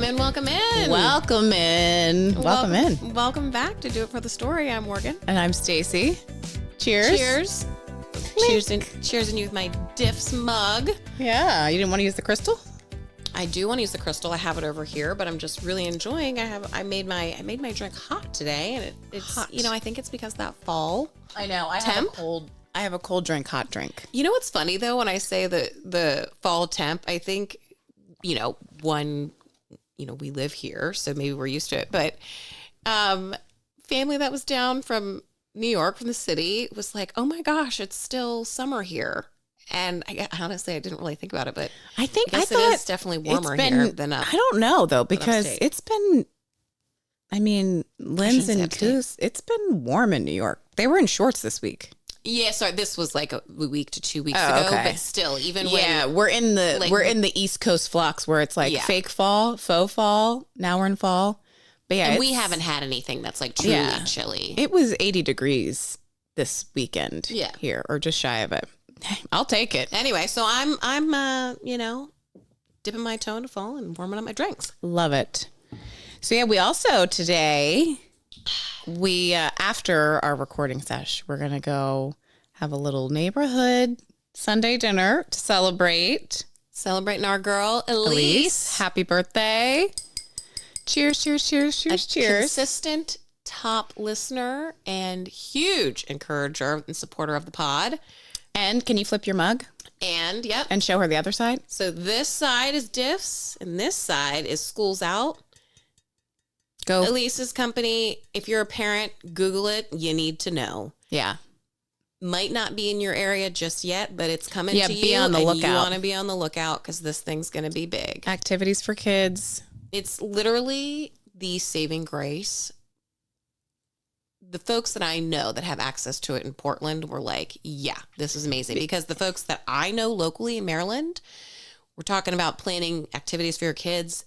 in, welcome in. Welcome in. Welcome in. Welcome back to Do It for the Story. I'm Morgan. And I'm Stacey. Cheers. Cheers. Cheers in you with my Diffs mug. Yeah, you didn't want to use the crystal? I do want to use the crystal. I have it over here, but I'm just really enjoying. I made my drink hot today, and it's hot. You know, I think it's because that fall. I know. I have a cold drink, hot drink. You know what's funny though, when I say the fall temp, I think, we live here, so maybe we're used to it, but family that was down from New York, from the city, was like, oh my gosh, it's still summer here. And honestly, I didn't really think about it, but I thought it is definitely warmer here than up. I don't know though, because it's been, Linz and Coos, it's been warm in New York. They were in shorts this week. Yeah, sorry, this was like a week to 2 weeks ago, okay. But still, even when we're in the East Coast flux where it's like fake fall, faux fall. Now we're in fall, but and we haven't had anything that's like truly chilly. It was 80 degrees this weekend here, or just shy of it. I'll take it anyway. So I'm dipping my toe into fall and warming up my drinks. Love it. So yeah, we also today. We, after our recording sesh, we're going to go have a little neighborhood Sunday dinner to celebrating our girl, Elise. Happy birthday. Cheers, cheers, cheers, cheers, cheers. Consistent top listener and huge encourager and supporter of the pod. And can you flip your mug? And, yep. And show her the other side? So this side is Diffs, and this side is School's Out. Go. Elise's company. If you're a parent, Google it. You need to know. Yeah. Might not be in your area just yet, but it's coming to you. Be on the lookout. You want to be on the lookout because this thing's going to be big. Activities for kids. It's literally the saving grace. The folks that I know that have access to it in Portland were like, yeah, this is amazing. Because the folks that I know locally in Maryland, we're talking about planning activities for your kids.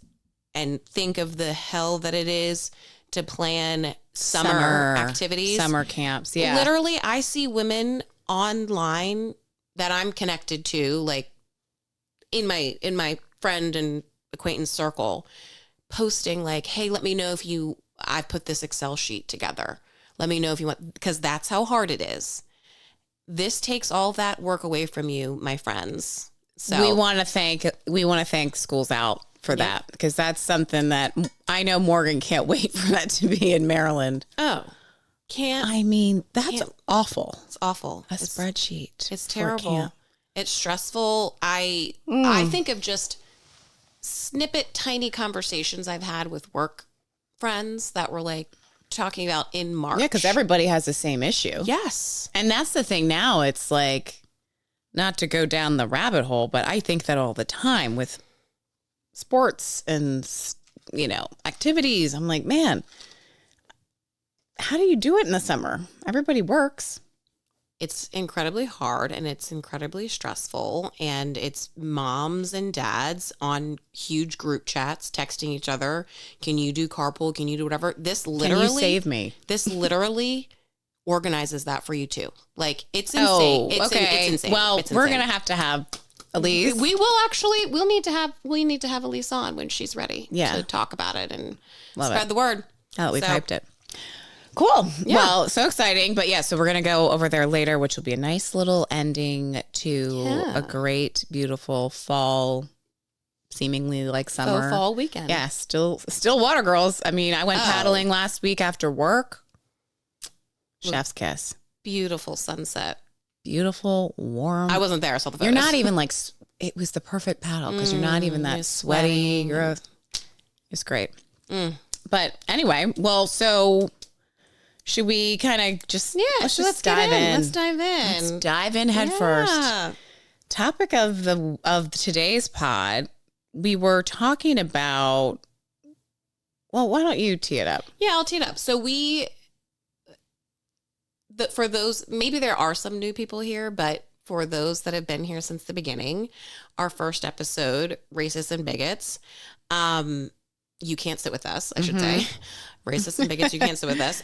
And think of the hell that it is to plan summer activities. Summer camps, yeah. Literally, I see women online that I'm connected to, like in my friend and acquaintance circle, posting like, hey, let me know if I put this Excel sheet together. Let me know if you want, because that's how hard it is. This takes all that work away from you, my friends. So we want to thank School's Out for that, because that's something that I know Morgan can't wait for that to be in Maryland. Oh, that's awful. It's awful. A spreadsheet. It's terrible. It's stressful. I think of just snippet tiny conversations I've had with work friends that were like talking about in March. Yeah, because everybody has the same issue. Yes. And that's the thing now. It's like, not to go down the rabbit hole, but I think that all the time with sports and, activities. I'm like, man, how do you do it in the summer? Everybody works. It's incredibly hard and it's incredibly stressful, and it's moms and dads on huge group chats texting each other. Can you do carpool? Can you do whatever? Can you save me? This literally organizes that for you too. Like, it's insane. Okay. It's insane. Well, we're going to have Elise. We'll need to have Elise on when she's ready to talk about it and spread the word. Oh, we typed it. Cool. Yeah. Well, so exciting. But so we're going to go over there later, which will be a nice little ending to a great, beautiful fall, seemingly like summer. Fall weekend. Yeah. Still water girls. I went paddling last week after work. Chef's kiss. Beautiful sunset. Beautiful, warm. I wasn't there, so the photos. You're not even like, it was the perfect paddle because you're not even that sweaty. It's great. But anyway, well, so should we kind of just, let's dive in. Let's dive in. Let's dive in head first. Topic of today's pod, we were talking about, well, why don't you tee it up? Yeah, I'll tee it up. So for those, maybe there are some new people here, but for those that have been here since the beginning, our first episode, Racists and Bigots, you can't sit with us, I should say. Racists and Bigots, you can't sit with us.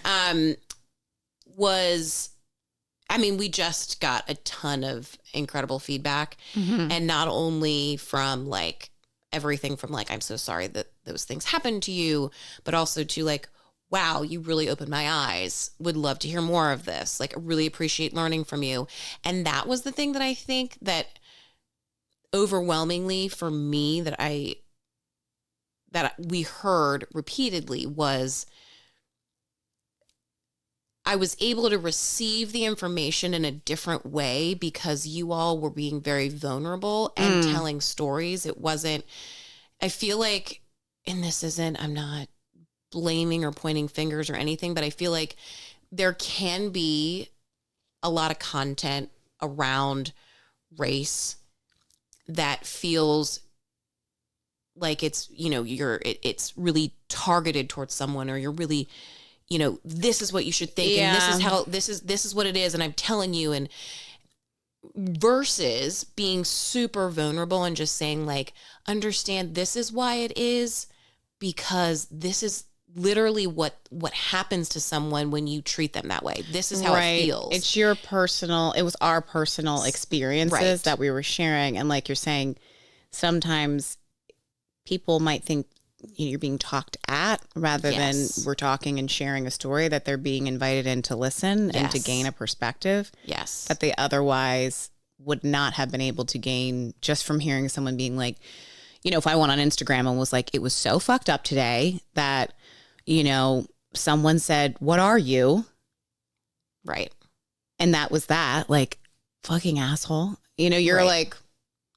We just got a ton of incredible feedback, and not only from like everything from like, I'm so sorry that those things happened to you, but also to like, wow, you really opened my eyes. Would love to hear more of this. Like, I really appreciate learning from you. And that was the thing that I think that overwhelmingly for me that we heard repeatedly was I was able to receive the information in a different way because you all were being very vulnerable and telling stories. It wasn't, I feel like, and this isn't, I'm not blaming or pointing fingers or anything, but I feel like there can be a lot of content around race that feels like it's, you know, it's really targeted towards someone, or you're really, you know, this is what you should think. And this is how, this is what it is. And I'm telling you, and versus being super vulnerable and just saying like, understand this is why it is, because this is literally what happens to someone when you treat them that way. This is how it feels. It's it was our personal experiences that we were sharing. And like you're saying, sometimes people might think you're being talked at rather than we're talking and sharing a story, that they're being invited in to listen and to gain a perspective that they otherwise would not have been able to gain just from hearing someone being like, you know, if I went on Instagram and was like, it was so fucked up today that, you know, someone said, what are you? Right. And that was that, like, fucking asshole. You know, you're like,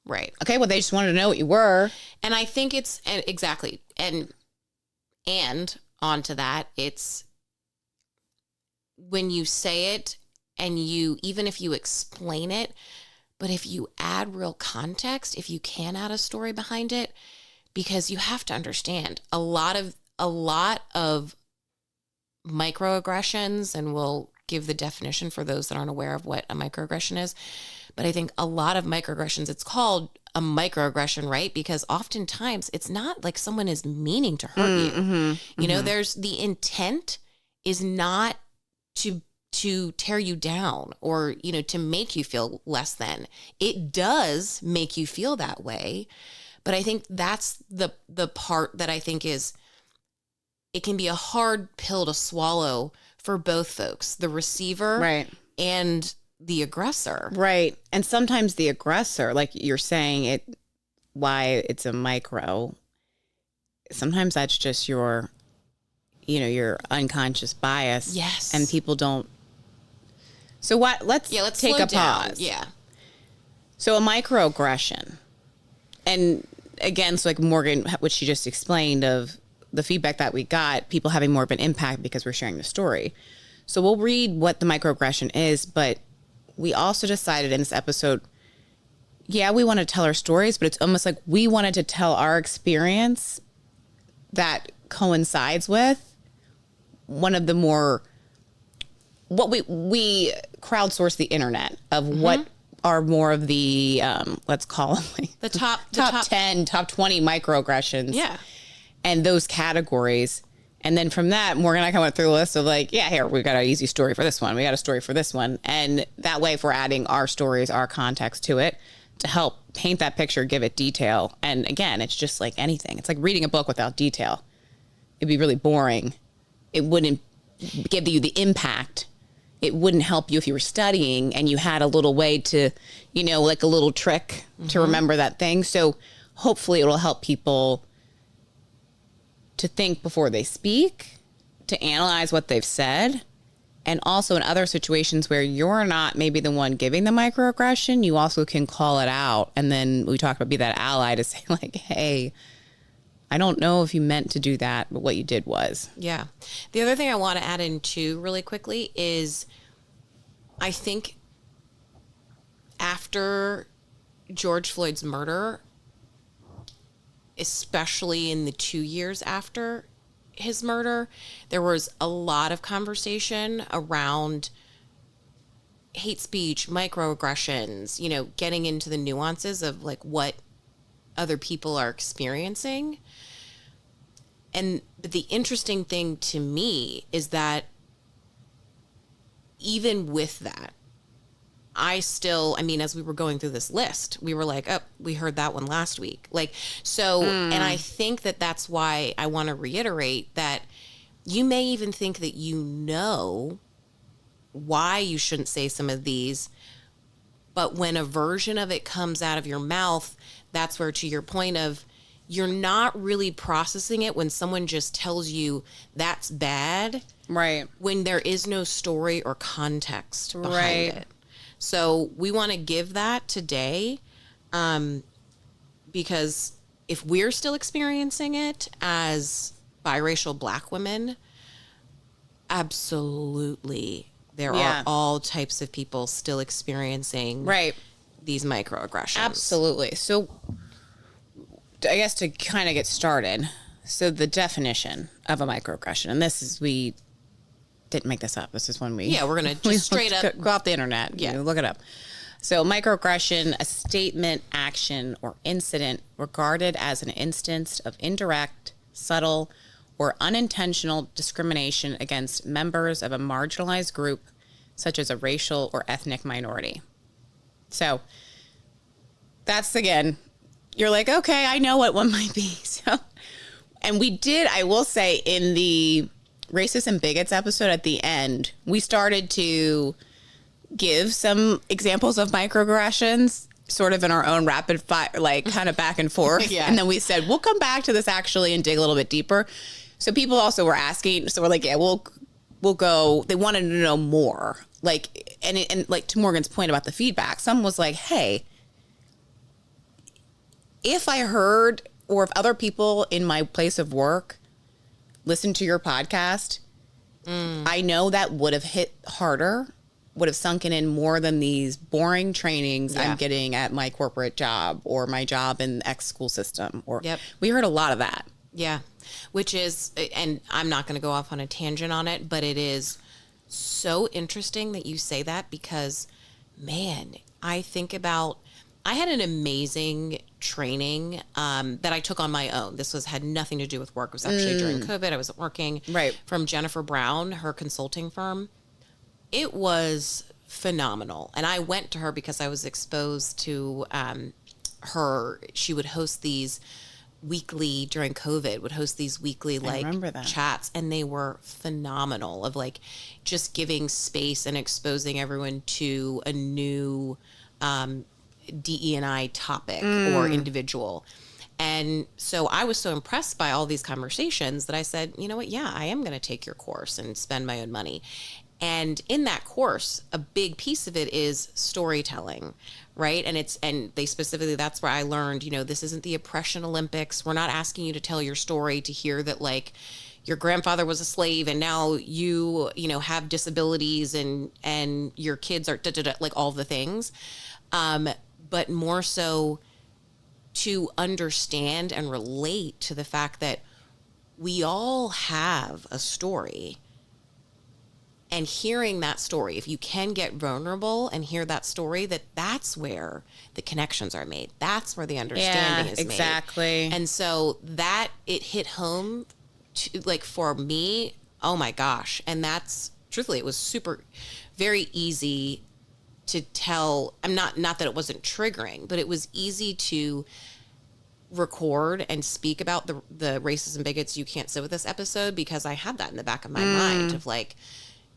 right. Okay, well, they just wanted to know what you were. And I think it's exactly. And onto that, it's when you say it and you, even if you explain it, but if you add real context, if you can add a story behind it, because you have to understand a lot of microaggressions, and we'll give the definition for those that aren't aware of what a microaggression is. But I think a lot of microaggressions, it's called a microaggression, right? Because oftentimes it's not like someone is meaning to hurt you. You know, there's the intent is not to tear you down or, you know, to make you feel less than. It does make you feel that way. But I think that's the part that I think is, it can be a hard pill to swallow for both folks, the receiver and the aggressor. Right. And sometimes the aggressor, like you're saying, why it's a micro, sometimes that's just your, you know, your unconscious bias. Yes. And people don't. So let's take a pause. Yeah. So a microaggression, and again, so like Morgan, what she just explained of the feedback that we got, people having more of an impact because we're sharing the story. So we'll read what the microaggression is, but we also decided in this episode, we want to tell our stories, but it's almost like we wanted to tell our experience that coincides with one of the more, what we crowdsource the internet of what are more of the, let's call them like the top 10, top 20 microaggressions. Yeah. And those categories. And then from that, Morgan and I kind of went through a list of like, here, we got an easy story for this one. We got a story for this one. And that way, if we're adding our stories, our context to it to help paint that picture, give it detail. And again, it's just like anything. It's like reading a book without detail. It'd be really boring. It wouldn't give you the impact. It wouldn't help you if you were studying and you had a little way to, you know, like a little trick to remember that thing. So hopefully it'll help people to think before they speak, to analyze what they've said. And also in other situations where you're not maybe the one giving the microaggression, you also can call it out. And then we talk about be that ally to say like, hey, I don't know if you meant to do that, but what you did was. Yeah. The other thing I want to add in too really quickly is I think after George Floyd's murder, especially in the 2 years after his murder, there was a lot of conversation around hate speech, microaggressions, you know, getting into the nuances of like what other people are experiencing. And the interesting thing to me is that even with that, I still, I mean, as we were going through this list, we were like, oh, we heard that one last week. Like, so, and I think that that's why I want to reiterate that you may even think that you know why you shouldn't say some of these, but when a version of it comes out of your mouth, that's where, to your point of, you're not really processing it when someone just tells you that's bad. Right. When there is no story or context behind Right. it. So we want to give that today, because if we're still experiencing it as biracial Black women, absolutely there are all types of people still experiencing these microaggressions. Absolutely. So I guess to kind of get started, so the definition of a microaggression, and this is, we didn't make this up. This is when we're going to just straight up go off the internet. Yeah. Look it up. So microaggression, a statement, action, or incident regarded as an instance of indirect, subtle, or unintentional discrimination against members of a marginalized group, such as a racial or ethnic minority. So that's, again, you're like, okay, I know what one might be. So, and we did, I will say, in the Racist and Bigots episode at the end, we started to give some examples of microaggressions sort of in our own rapid fire, like kind of back and forth. And then we said, we'll come back to this actually and dig a little bit deeper. So people also were asking, so we're like, yeah, we'll go, they wanted to know more. Like, and like to Morgan's point about the feedback, someone was like, hey, if I heard, or if other people in my place of work listen to your podcast, I know that would have hit harder, would have sunken in more than these boring trainings I'm getting at my corporate job or my job in X school system. Or we heard a lot of that. Yeah. Which is, and I'm not going to go off on a tangent on it, but it is so interesting that you say that, because, man, I think about, I had an amazing training that I took on my own. This had nothing to do with work. It was actually during COVID. I wasn't working. From Jennifer Brown, her consulting firm. It was phenomenal. And I went to her because I was exposed to her. She would host these weekly, during COVID, would host these weekly chats, and they were phenomenal, of like just giving space and exposing everyone to a new DE&I topic or individual. And so I was so impressed by all these conversations that I said, you know what? Yeah, I am going to take your course and spend my own money. And in that course, a big piece of it is storytelling, right? And they specifically, that's where I learned, you know, this isn't the oppression Olympics. We're not asking you to tell your story to hear that, like, your grandfather was a slave and now you know, have disabilities and your kids are like all the things. But more so to understand and relate to the fact that we all have a story. And hearing that story, if you can get vulnerable and hear that story, that's where the connections are made. That's where the understanding is made. Exactly. And so that, it hit home, like, for me, oh my gosh. And that's, truthfully, it was very easy to tell. I'm not that it wasn't triggering, but it was easy to record and speak about the racists and bigots you can't sit with this episode, because I had that in the back of my mind of like,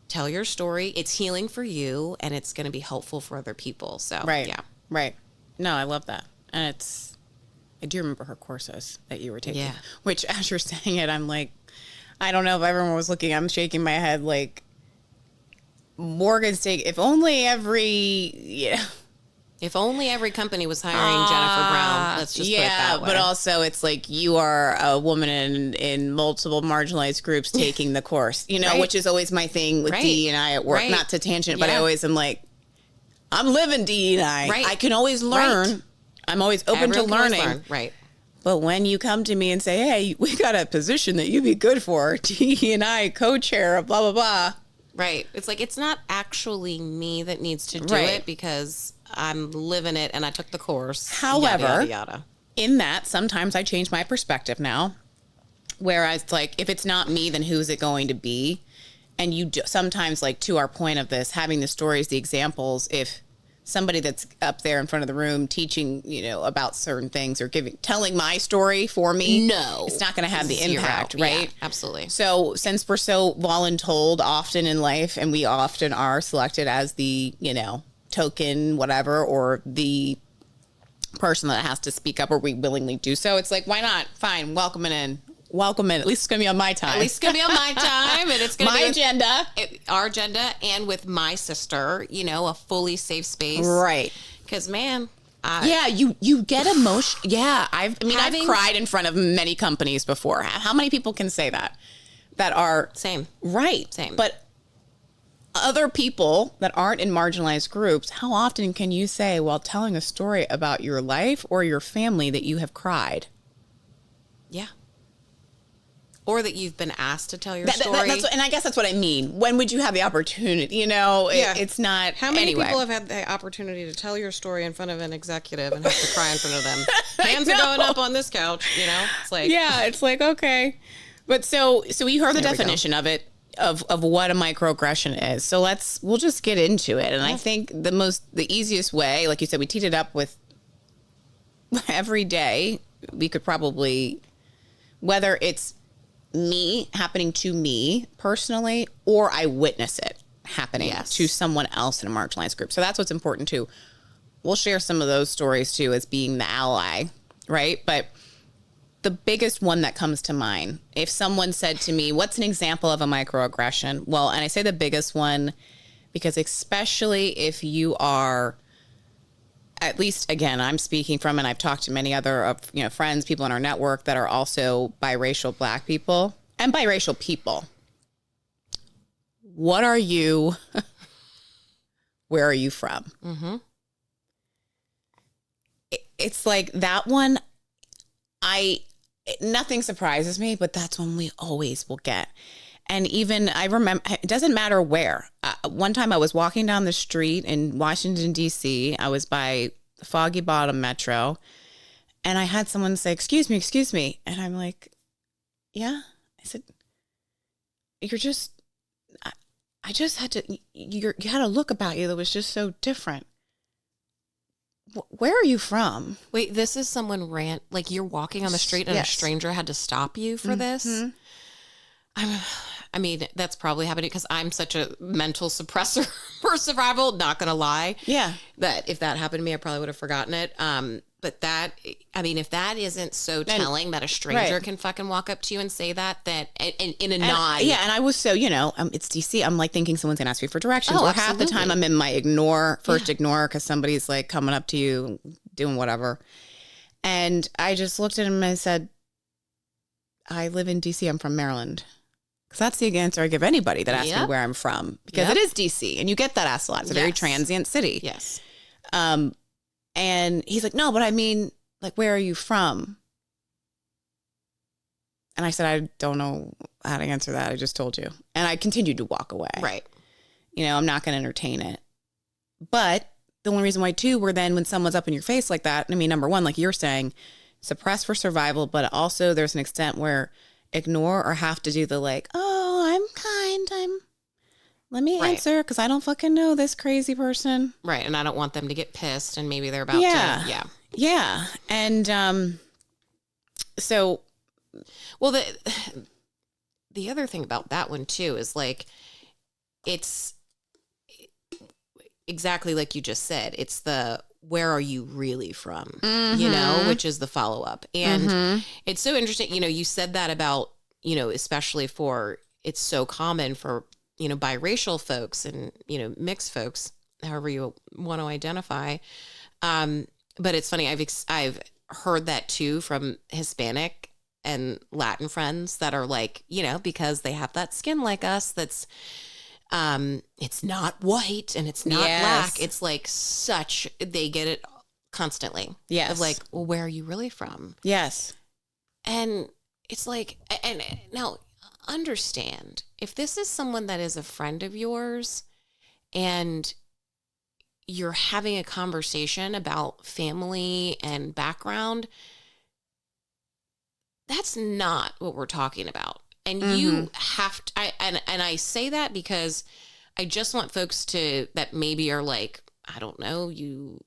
tell your story. It's healing for you, and it's going to be helpful for other people. So, yeah. Right. No, I love that. And I do remember her courses that you were taking, which, as you're saying it, I'm like, I don't know if everyone was looking, I'm shaking my head like, Morgan's taking, if only every company was hiring Jennifer Brown. Let's just put it that way. But also it's like, you are a woman in multiple marginalized groups taking the course, you know, which is always my thing with DE&I at work. Not to tangent, but I always am like, I'm living DE&I. I can always learn. I'm always open to learning. But when you come to me and say, hey, we got a position that you'd be good for, DE&I co-chair of blah, blah, blah. Right. It's like, it's not actually me that needs to do it, because I'm living it and I took the course. However, yada, yada, yada. In that, sometimes I change my perspective now. Whereas, like, if it's not me, then who's it going to be? And sometimes, like, to our point of this, having the stories, the examples, if somebody that's up there in front of the room teaching, about certain things or telling my story for me. No. It's not going to have the Zero. impact, right? Yeah, absolutely. So since we're so voluntold often in life, and we often are selected as the, token, whatever, or the person that has to speak up, or we willingly do so, it's like, why not? Fine, welcome in. At least it's going to be on my time. At least it's going to be on my time, and it's going to be agenda. Our agenda, and with my sister, a fully safe space. Right. Because, man, you get emotion. Yeah, I've cried in front of many companies before. How many people can say that are same? Right, same. But other people that aren't in marginalized groups, how often can you say, while telling a story about your life or your family, that you have cried? Yeah. Or that you've been asked to tell your story. And I guess that's what I mean. When would you have the opportunity? It's not. How many people have had the opportunity to tell your story in front of an executive and have to cry in front of them? Hands are going up on this couch. It's like, yeah, it's like, okay. But so you heard the definition of it, of what a microaggression is. So we'll just get into it. And I think the easiest way, like you said, we teed it up with every day. We could probably, whether it's happening to me personally, or I witness it happening to someone else in a marginalized group. So that's what's important too. We'll share some of those stories too, as being the ally, right? But the biggest one that comes to mind, if someone said to me, what's an example of a microaggression? Well, and I say the biggest one because especially if you are, at least, again, I'm speaking from, and I've talked to many other friends, people in our network that are also biracial Black people and biracial people. What are you? Where are you from? Mm-hmm. It's like that one. Nothing surprises me, but that's one we always will get. And even I remember, it doesn't matter where. One time I was walking down the street in Washington, D.C. I was by the Foggy Bottom Metro, and I had someone say, excuse me. And I'm like, yeah. I said, I just had to, you had a look about you that was just so different. Where are you from? Wait, this is someone like you're walking on the street and a stranger had to stop you for this? I mean, that's probably happening because I'm such a mental suppressor for survival, not going to lie. Yeah. That if that happened to me, I probably would have forgotten it. But if that isn't so telling that a stranger can fucking walk up to you and say that in a nod. Yeah. And I was so, it's DC. I'm like thinking someone's going to ask me for directions. Or half the time I'm in my ignore because somebody's like coming up to you doing whatever. And I just looked at him and I said, I live in DC. I'm from Maryland. Because that's the answer I give anybody that asks me where I'm from. Because it is DC. And you get that asked a lot. It's a very transient city. Yes. And he's like, no, but I mean, like, where are you from? And I said, I don't know how to answer that. I just told you. And I continued to walk away. Right. I'm not going to entertain it. But the only reason why, too, were then when someone's up in your face like that, I mean, number one, like you're saying, suppress for survival, but also there's an extent where ignore or have to do the like, oh, I'm kind, let me answer because I don't fucking know this crazy person. Right. And I don't want them to get pissed and maybe they're about to. Yeah. Yeah. And so. Well, the other thing about that one, too, is like it's exactly like you just said. It's the where are you really from, which is the follow up. And it's so interesting. You said that about, especially for it's so common for biracial folks and, mixed folks, however you want to identify. But it's funny. I've heard that too from Hispanic and Latin friends that are like, because they have that skin like us. That's, it's not white and it's not black. It's like they get it constantly. Yes. Of like, well, where are you really from? Yes. And it's like, and now understand if this is someone that is a friend of yours and you're having a conversation about family and background, that's not what we're talking about. And you have to, and I say that because I just want folks that maybe are like, I don't know, you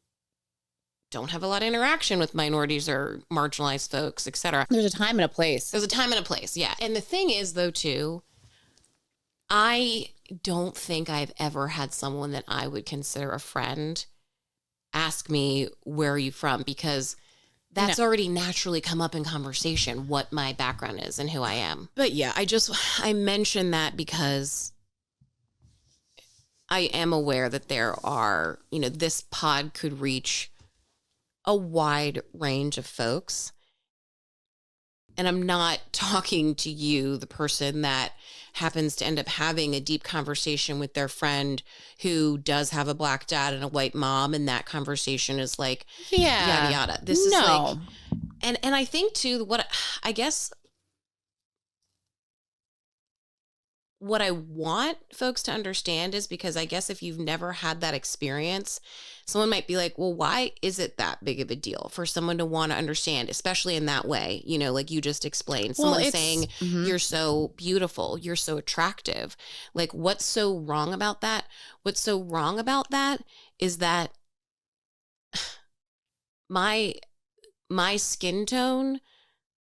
don't have a lot of interaction with minorities or marginalized folks, etc. There's a time and a place. There's a time and a place, yeah. And the thing is, though, too, I don't think I've ever had someone that I would consider a friend ask me, where are you from? Because that's already naturally come up in conversation, what my background is and who I am. But yeah, I mention that because I am aware that there are, this pod could reach a wide range of folks. And I'm not talking to you, the person that happens to end up having a deep conversation with their friend who does have a black dad and a white mom. And that conversation is like, yada, yada. This is like, and I think too, what I want folks to understand is, because I guess if you've never had that experience, someone might be like, well, why is it that big of a deal for someone to want to understand, especially in that way, like you just explained, someone saying, you're so beautiful, you're so attractive. Like, what's so wrong about that? What's so wrong about that is that my skin tone,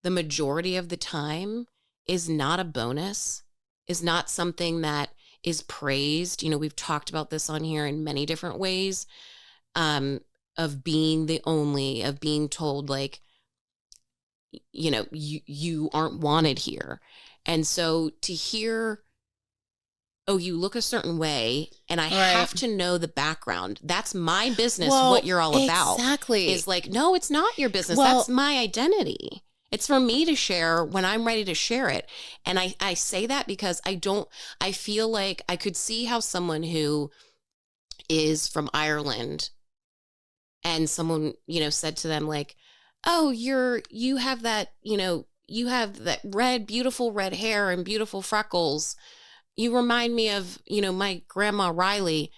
the majority of the time, is not a bonus, is not something that is praised. We've talked about this on here in many different ways, of being of being told like, you aren't wanted here. And so to hear, oh, you look a certain way and I have to know the background. That's my business. What you're all about. Exactly. Is like, no, it's not your business. That's my identity. It's for me to share when I'm ready to share it. And I say that because I feel like I could see how someone who is from Ireland and someone, said to them like, oh, you have that beautiful red hair and beautiful freckles. You remind me of, my grandma Riley.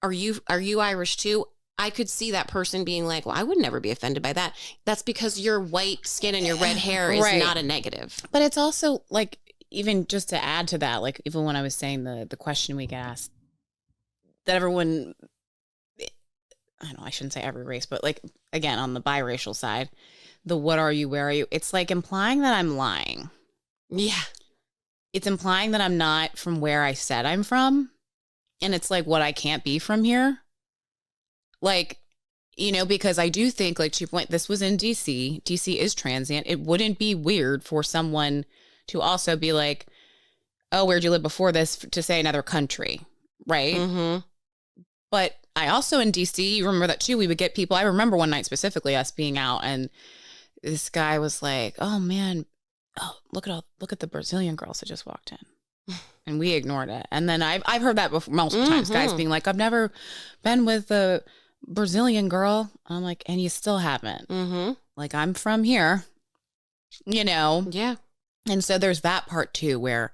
Are you Irish too? I could see that person being like, well, I would never be offended by that. That's because your white skin and your red hair is not a negative. But it's also like, even just to add to that, like even when I was saying the question we get asked, that everyone, I don't know, I shouldn't say every race, but like, again, on the biracial side, the what are you, where are you? It's like implying that I'm lying. Yeah. It's implying that I'm not from where I said I'm from. And it's like, what, I can't be from here? Like, because I do think, like, to your point, this was in DC. DC is transient. It wouldn't be weird for someone to also be like, oh, where'd you live before this, to say another country, right? Mm-hmm. But I also, in DC, you remember that too, we would get people. I remember one night specifically us being out and this guy was like, oh man, look at the Brazilian girls that just walked in. And we ignored it. And then I've heard that before, multiple times, guys being like, I've never been with the Brazilian girl. I'm like, and you still haven't. Mm-hmm. Like, I'm from here, Yeah. And so there's that part too, where,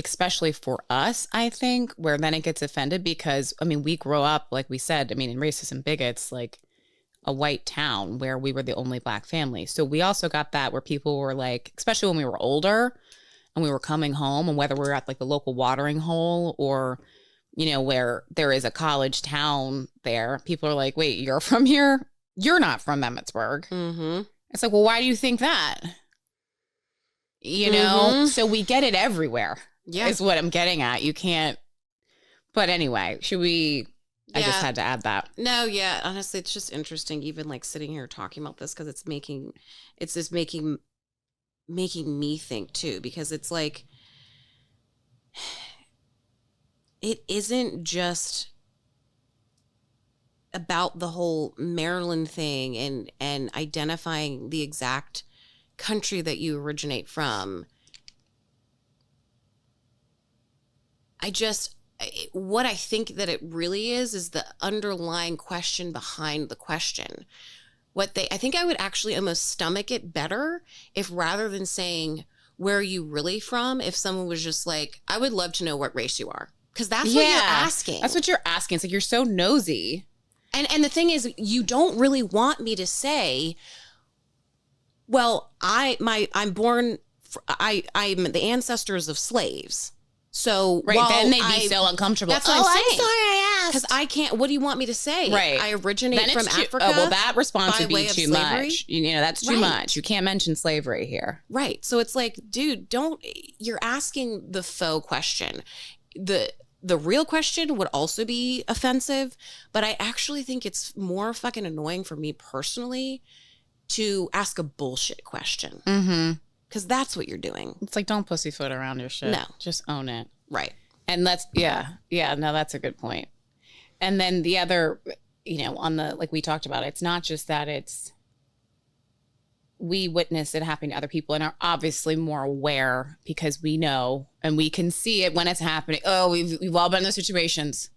especially for us, I think, where then it gets offended because, I mean, we grow up, like we said, I mean, in racist and bigots, like a white town where we were the only black family. So we also got that where people were like, especially when we were older and we were coming home, and whether we were at like the local watering hole or, where there is a college town there, people are like, wait, you're from here? You're not from Emmitsburg. Mm-hmm. It's like, well, why do you think that? So we get it everywhere. Yeah. Is what I'm getting at. You can't. But anyway, should we? Yeah. I just had to add that. No, yeah. Honestly, it's just interesting, even like sitting here talking about this, because it's just making me think too, because it's like, it isn't just about the whole Maryland thing and identifying the exact country that you originate from. What I think that it really is the underlying question behind the question. I think I would actually almost stomach it better if, rather than saying, where are you really from? If someone was just like, I would love to know what race you are. Because that's what you're asking. That's what you're asking. It's like, you're so nosy. And the thing is, you don't really want me to say, well, I'm the ancestors of slaves. So Right. Then they'd be so uncomfortable. That's what I'm saying. I'm sorry I asked. Because I can't, what do you want me to say? Right. I originate Then from it's too, Africa. oh, well, that response by would way be of too slavery. much. You know, that's too Right. much. You can't mention slavery here. Right. So it's like, dude, you're asking the faux question. The real question would also be offensive, but I actually think it's more fucking annoying for me personally to ask a bullshit question. Mm-hmm. Because that's what you're doing. It's like, don't pussyfoot around your shit. No. Just own it. Right. And no, that's a good point. And then the other, on the, like we talked about, it's not just that we witness it happening to other people and are obviously more aware because we know and we can see it when it's happening. Oh, we've all been in those situations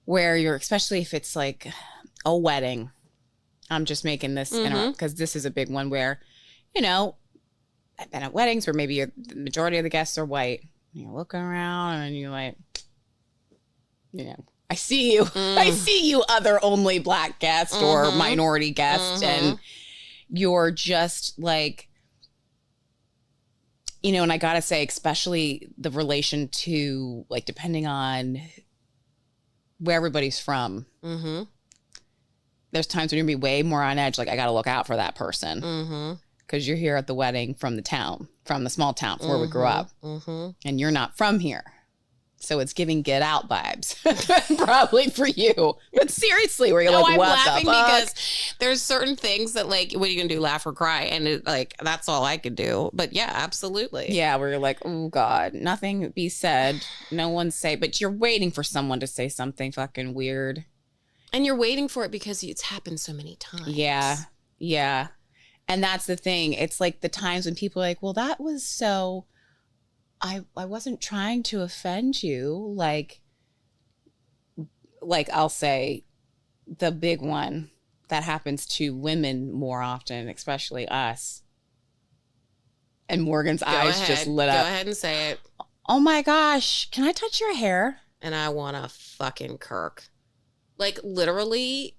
where especially if it's like a wedding. I'm just making this because this is a big one where, I've been at weddings where maybe the majority of the guests are white. You're looking around and you're like, I see you. I see you, other only black guest or minority guest. And you're just like, and I got to say, especially the relation to like, depending on where everybody's from, there's times when you're going to be way more on edge. Like, I got to look out for that person. Because you're here at the wedding from the small town where we grew up. And you're not from here. So it's giving get out vibes. Probably for you. But seriously, where you're like, I'm what laughing the fuck? because there's certain things that like, what are you going to do, laugh or cry? And that's all I could do. But yeah, absolutely. Yeah, where you're like, oh God, nothing be said. No one say, but you're waiting for someone to say something fucking weird. And you're waiting for it because it's happened so many times. Yeah. And that's the thing. It's like the times when people are like, well, that was so, I wasn't trying to offend you. Like I'll say the big one that happens to women more often, especially us. And Morgan's eyes just lit up. Go ahead and say it. Oh my gosh. Can I touch your hair? And I want to fucking kirk. Like literally,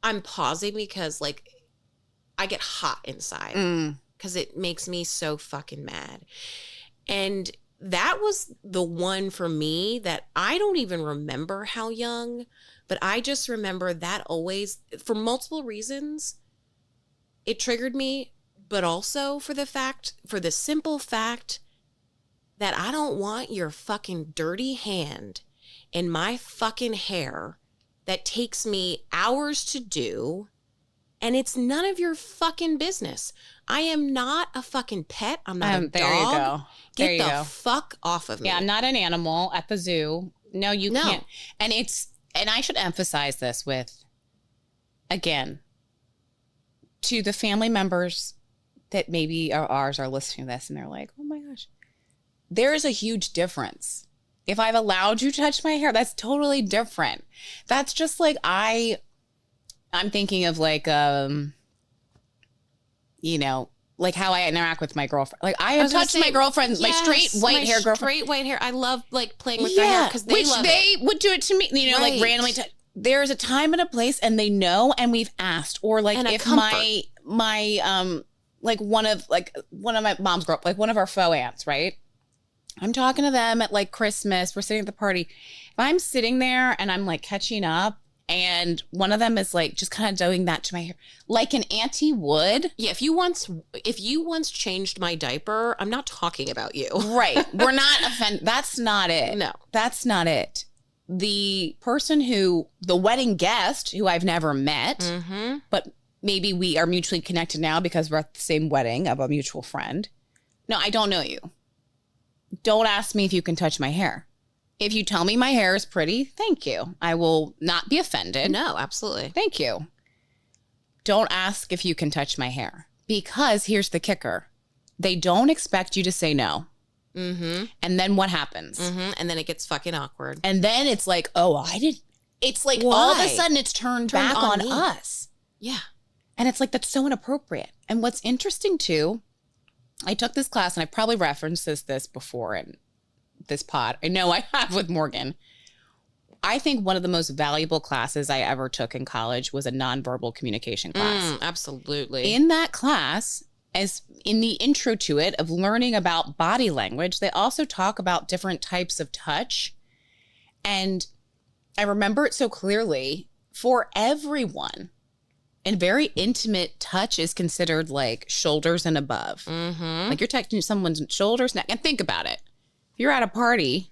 I'm pausing because like, I get hot inside because it makes me so fucking mad. And that was the one for me that I don't even remember how young, but I just remember that always, for multiple reasons, it triggered me, but also for the simple fact that I don't want your fucking dirty hand in my fucking hair that takes me hours to do. And it's none of your fucking business. I am not a fucking pet. I'm not a dog. There you go. Get the fuck off of me. Yeah, I'm not an animal at the zoo. No, you can't. And I should emphasize this with, again, to the family members that maybe are ours are listening to this and they're like, oh my gosh, there is a huge difference. If I've allowed you to touch my hair, that's totally different. That's just like I'm thinking of like, like how I interact with my girlfriend. Like I have touched my girlfriend, my straight white hair girlfriend. Straight white hair. I love like playing with their hair because they love they would do it to me. Like randomly. There's a time and a place, and they know, and we've asked. Or like if my like one of my mom's like one of our faux aunts, right? I'm talking to them at like Christmas. We're sitting at the party. If I'm sitting there and I'm like catching up, and one of them is like just kind of doing that to my hair, like an auntie would. Yeah, if you once changed my diaper, I'm not talking about you. Right. We're not offended. That's not it. No. That's not it. The wedding guest who I've never met, but maybe we are mutually connected now because we're at the same wedding of a mutual friend. No, I don't know you. Don't ask me if you can touch my hair. If you tell me my hair is pretty, thank you. I will not be offended. No, absolutely. Thank you. Don't ask if you can touch my hair. Because here's the kicker. They don't expect you to say no. And then what happens? And then it gets fucking awkward. And then it's like, oh, I didn't. It's like all of a sudden it's turned back on us. Yeah. And it's like, that's so inappropriate. And what's interesting too, I took this class and I probably referenced this before in this pod. I know I have with Morgan. I think one of the most valuable classes I ever took in college was a nonverbal communication class. Absolutely. In that class, as in the intro to it of learning about body language, they also talk about different types of touch. And I remember it so clearly. For everyone, and very intimate touch is considered like shoulders and above. Mm-hmm. Like you're touching someone's shoulders, neck. And think about it. If you're at a party,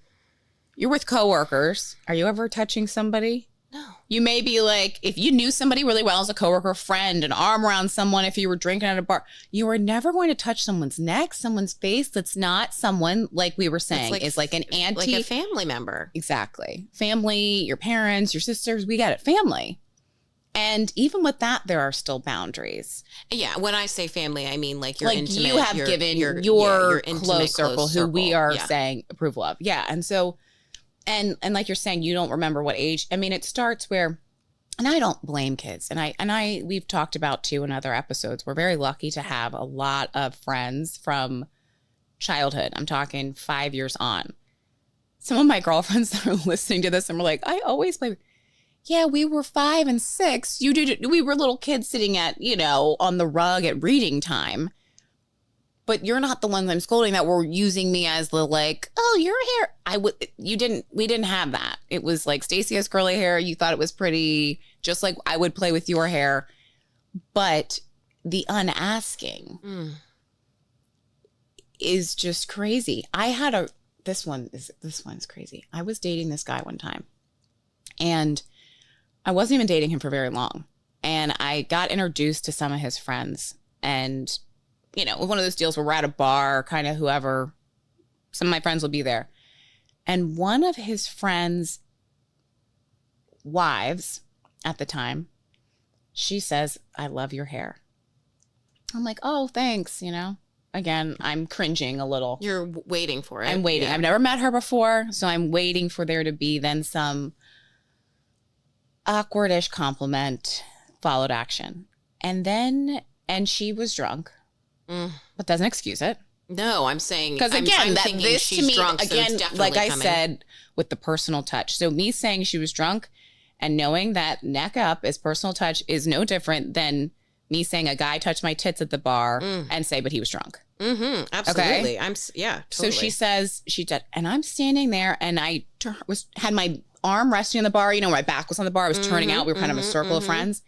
you're with coworkers. Are you ever touching somebody? No. You may be like, if you knew somebody really well as a coworker, friend, an arm around someone, if you were drinking at a bar, you are never going to touch someone's neck, someone's face. That's not someone, like we were saying, is like an auntie. Like a family member. Exactly. Family, your parents, your sisters, we get it. Family. And even with that, there are still boundaries. Yeah. When I say family, I mean like your like intimate. You have given your intimate, close circle who we are yeah. saying approval of. Yeah. And so, and like you're saying, you don't remember what age. I mean, it starts where, and I don't blame kids. And we've talked about too in other episodes, we're very lucky to have a lot of friends from childhood. I'm talking 5 years on. Some of my girlfriends that are listening to this and were like, I always play. Yeah, we were 5 and 6. You did. We were little kids sitting at, on the rug at reading time. But you're not the ones I'm scolding that were using me as the like, oh, your hair. We didn't have that. It was like Stacey has curly hair. You thought it was pretty, just like I would play with your hair. But the unasking is just crazy. This one's crazy. I was dating this guy one time and I wasn't even dating him for very long. And I got introduced to some of his friends and, one of those deals where we're at a bar, kind of whoever, some of my friends will be there. And one of his friends' wives at the time, she says, I love your hair. I'm like, oh, thanks. Again, I'm cringing a little. You're waiting for it. I'm waiting. Yeah. I've never met her before. So I'm waiting for there to be then some awkward-ish compliment followed action. And she was drunk. But doesn't excuse it. No, I'm saying because again, this she's to me drunk, again, so like I coming. said, with the personal touch. So me saying she was drunk and knowing that neck up is personal touch is no different than me saying a guy touched my tits at the bar and say, but he was drunk. Mm-hmm, absolutely. Okay? Totally. So she says she did, and I'm standing there, and I had my arm resting on the bar. My back was on the bar. I was turning out. We were kind of a circle of friends,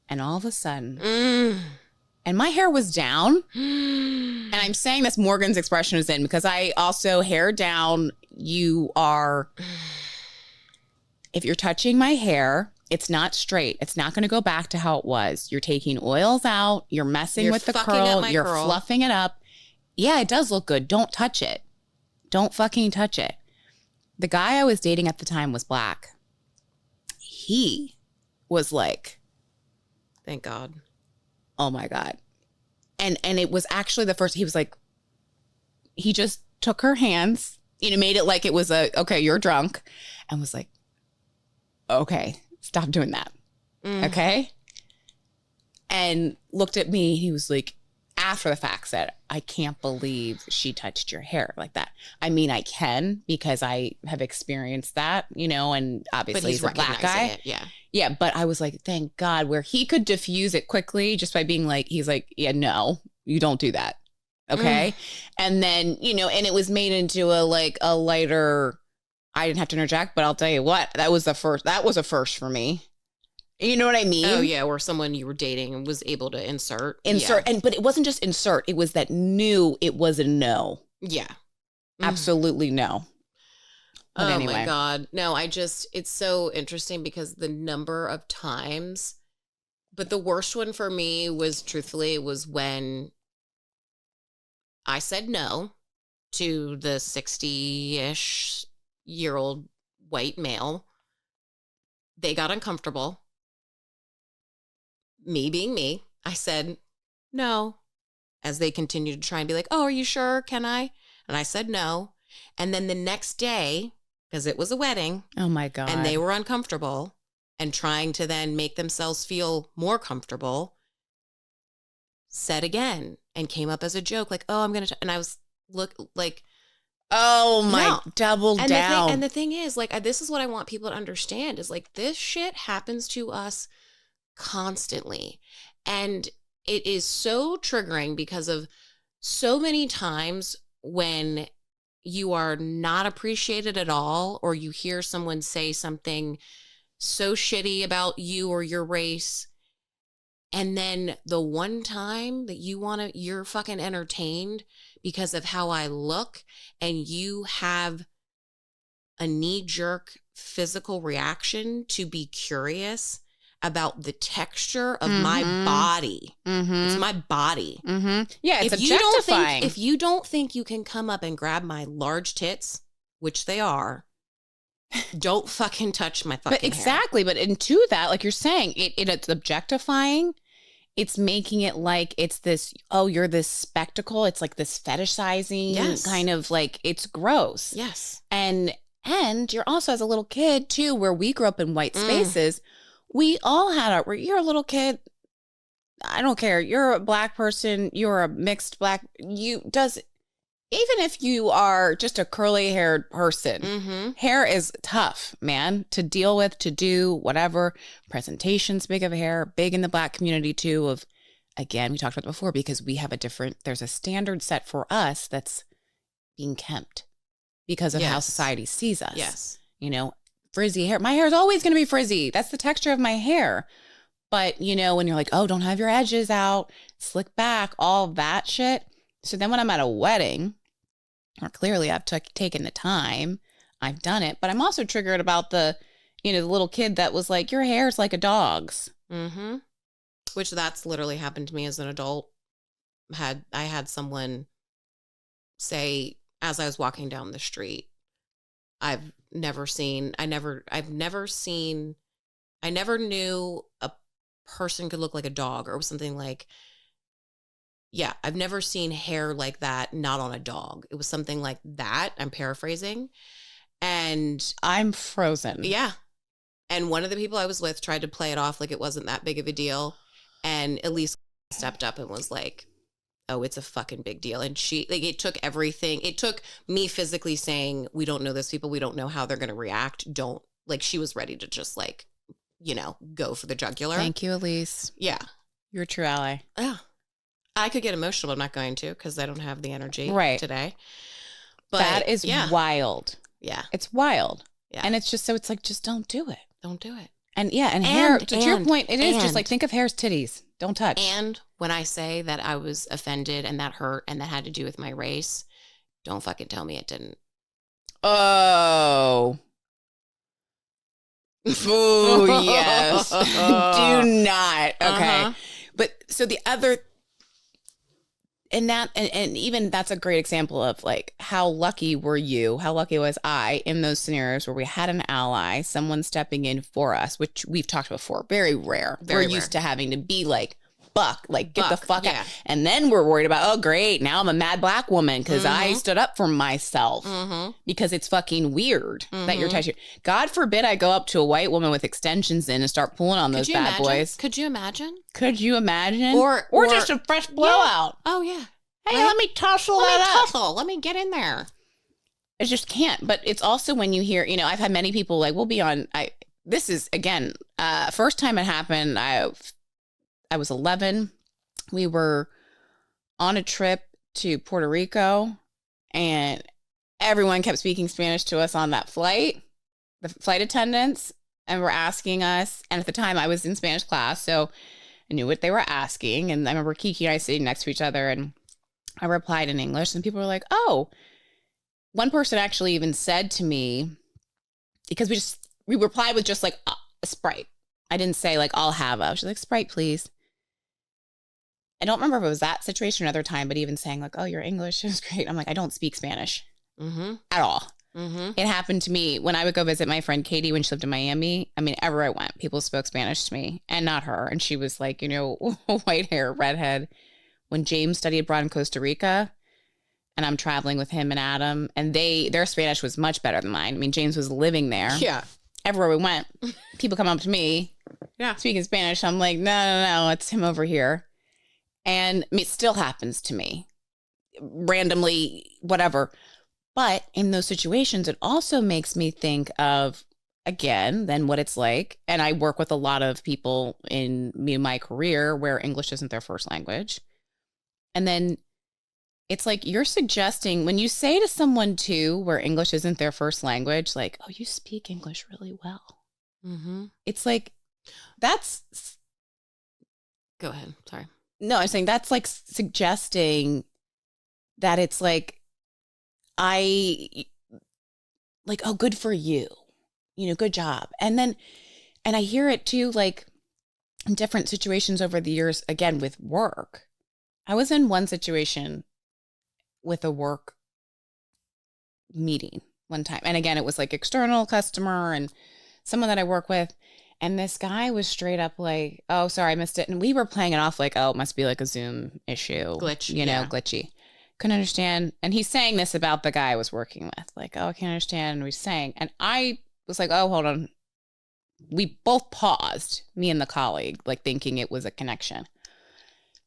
and all of a sudden. And my hair was down. And I'm saying this, Morgan's expression is in because I also hair down. If you're touching my hair, it's not straight. It's not going to go back to how it was. You're taking oils out. You're messing with the curl. You're fluffing it up. Yeah, it does look good. Don't touch it. Don't fucking touch it. The guy I was dating at the time was black. He was like, thank God. Oh my God. And it was actually the first, he was like, he just took her hands, made it like it was okay, you're drunk. And was like, okay, stop doing that. Okay. And looked at me. He was like, after the fact said, I can't believe she touched your hair like that. I mean, I can because I have experienced that, and obviously he's a black guy. It, yeah. Yeah, but I was like, thank God, where he could diffuse it quickly just by being like, he's like, yeah, no, you don't do that. Okay. And then, and it was made into a lighter, I didn't have to interject, but I'll tell you what, that was a first for me. You know what I mean? Oh yeah. Where someone you were dating was able to insert. Yeah. But it wasn't just insert. It was that it was a no. Yeah. Absolutely no. But anyway. My God. No, it's so interesting because the number of times, but the worst one for me was when I said no to the 60-ish year old white male. They got uncomfortable. Me being me, I said no, as they continued to try and be like, oh, are you sure? Can I? And I said no. And then the next day, because it was a wedding. Oh my God. And they were uncomfortable and trying to then make themselves feel more comfortable, said again and came up as a joke, like, oh, I'm going to, and I was oh my, double down. And the thing is, this is what I want people to understand is this shit happens to us constantly. And it is so triggering because of so many times when you are not appreciated at all, or you hear someone say something so shitty about you or your race, and then the one time that you're fucking entertained because of how I look, and you have a knee-jerk physical reaction to be curious about the texture of my body. It's my body. Yeah, it's objectifying. If you don't think you can come up and grab my large tits, which they are, don't fucking touch my fucking But exactly. Hair. But into that, like you're saying, it's objectifying. It's making it like it's this, oh, you're this spectacle. It's like this fetishizing kind of like, it's gross. Yes. And you're also, as a little kid too, where we grew up in white spaces, we all had you're a little kid. I don't care. You're a black person. You're a mixed black. Even if you are just a curly haired person, hair is tough, man, to deal with, to do whatever. Presentations, big of hair, big in the black community too. Again, we talked about it before, because we have there's a standard set for us that's being kept because of how society sees us. Yes. You know, frizzy hair. My hair is always going to be frizzy. That's the texture of my hair. But, you know, when you're like, oh, don't have your edges out, slick back, all that shit. So then when I'm at a wedding, or clearly I've taken the time, I've done it, but I'm also triggered about the little kid that was like, your hair's like a dog's. Which that's literally happened to me as an adult. I had someone say, as I was walking down the street, I never knew a person could look like a dog, or something like, I've never seen hair like that, not on a dog. It was something like that. I'm paraphrasing. And I'm frozen. Yeah. And one of the people I was with tried to play it off like it wasn't that big of a deal. And Elise stepped up and was like, oh, it's a fucking big deal. And it took everything. It took me physically saying, we don't know those people. We don't know how they're going to react. She was ready to just go for the jugular. Thank you, Elise. Yeah. You're a true ally. Yeah. I could get emotional, but I'm not going to, because I don't have the energy today. But that is wild. Yeah. It's wild. Yeah. And it's just, so it's like, just don't do it. Don't do it. And hair, to your point, it is just like, think of hair as titties. Don't touch. And when I say that I was offended and that hurt and that had to do with my race, don't fucking tell me it didn't. Oh. Oh, yes. Do not. Okay. But so the other, and even that's a great example of like, how lucky was I in those scenarios where we had an ally, someone stepping in for us, which we've talked before. Very rare. We're used to having to be like, buck, like get the fuck out. And then we're worried about, oh, great, now I'm a mad black woman because I stood up for myself, because it's fucking weird that you're touching. God forbid I go up to a white woman with extensions in and start pulling on those bad boys. Could you imagine? Or just a fresh blowout. Yeah. Oh, yeah. Hey, let me tussle that up. Let me get in there. I just can't. But it's also when you hear, I've had many people like, we'll be on, this is, again, first time it happened, I was 11. We were on a trip to Puerto Rico, and everyone kept speaking Spanish to us on that flight, the flight attendants, and were asking us. And at the time I was in Spanish class, so I knew what they were asking. And I remember Kiki and I sitting next to each other, and I replied in English, and people were like, oh, one person actually even said to me, because we replied with just like a Sprite. I didn't say like, I'll have a, she's like, Sprite, please. I don't remember if it was that situation or another time, but even saying like, oh, your English is great. I'm like, I don't speak Spanish at all. It happened to me when I would go visit my friend Katie when she lived in Miami. I mean, everywhere I went, people spoke Spanish to me, and not her. And she was like, white hair, redhead. When James studied abroad in Costa Rica, and I'm traveling with him and Adam, and their Spanish was much better than mine. I mean, James was living there. Yeah. Everywhere we went, people come up to me, speaking Spanish. I'm like, no, it's him over here. And it still happens to me randomly, whatever. But in those situations, it also makes me think of, again than what it's like. And I work with a lot of people in my career where English isn't their first language. And then it's like you're suggesting when you say to someone too, where English isn't their first language, like, oh, you speak English really well. Mm-hmm. It's like, that's. Go ahead. Sorry. No, I'm saying that's like suggesting that it's like, oh, good for you, good job. And I hear it too, like in different situations over the years, again, with work. I was in one situation with a work meeting one time. And again, it was like external customer and someone that I work with. And this guy was straight up like, oh, sorry, I missed it. And we were playing it off like, oh, it must be like a Zoom issue. Glitch. Glitchy. Couldn't understand. And he's saying this about the guy I was working with. Like, oh, I can't understand. And he's saying, and I was like, oh, hold on. We both paused, me and the colleague, like thinking it was a connection.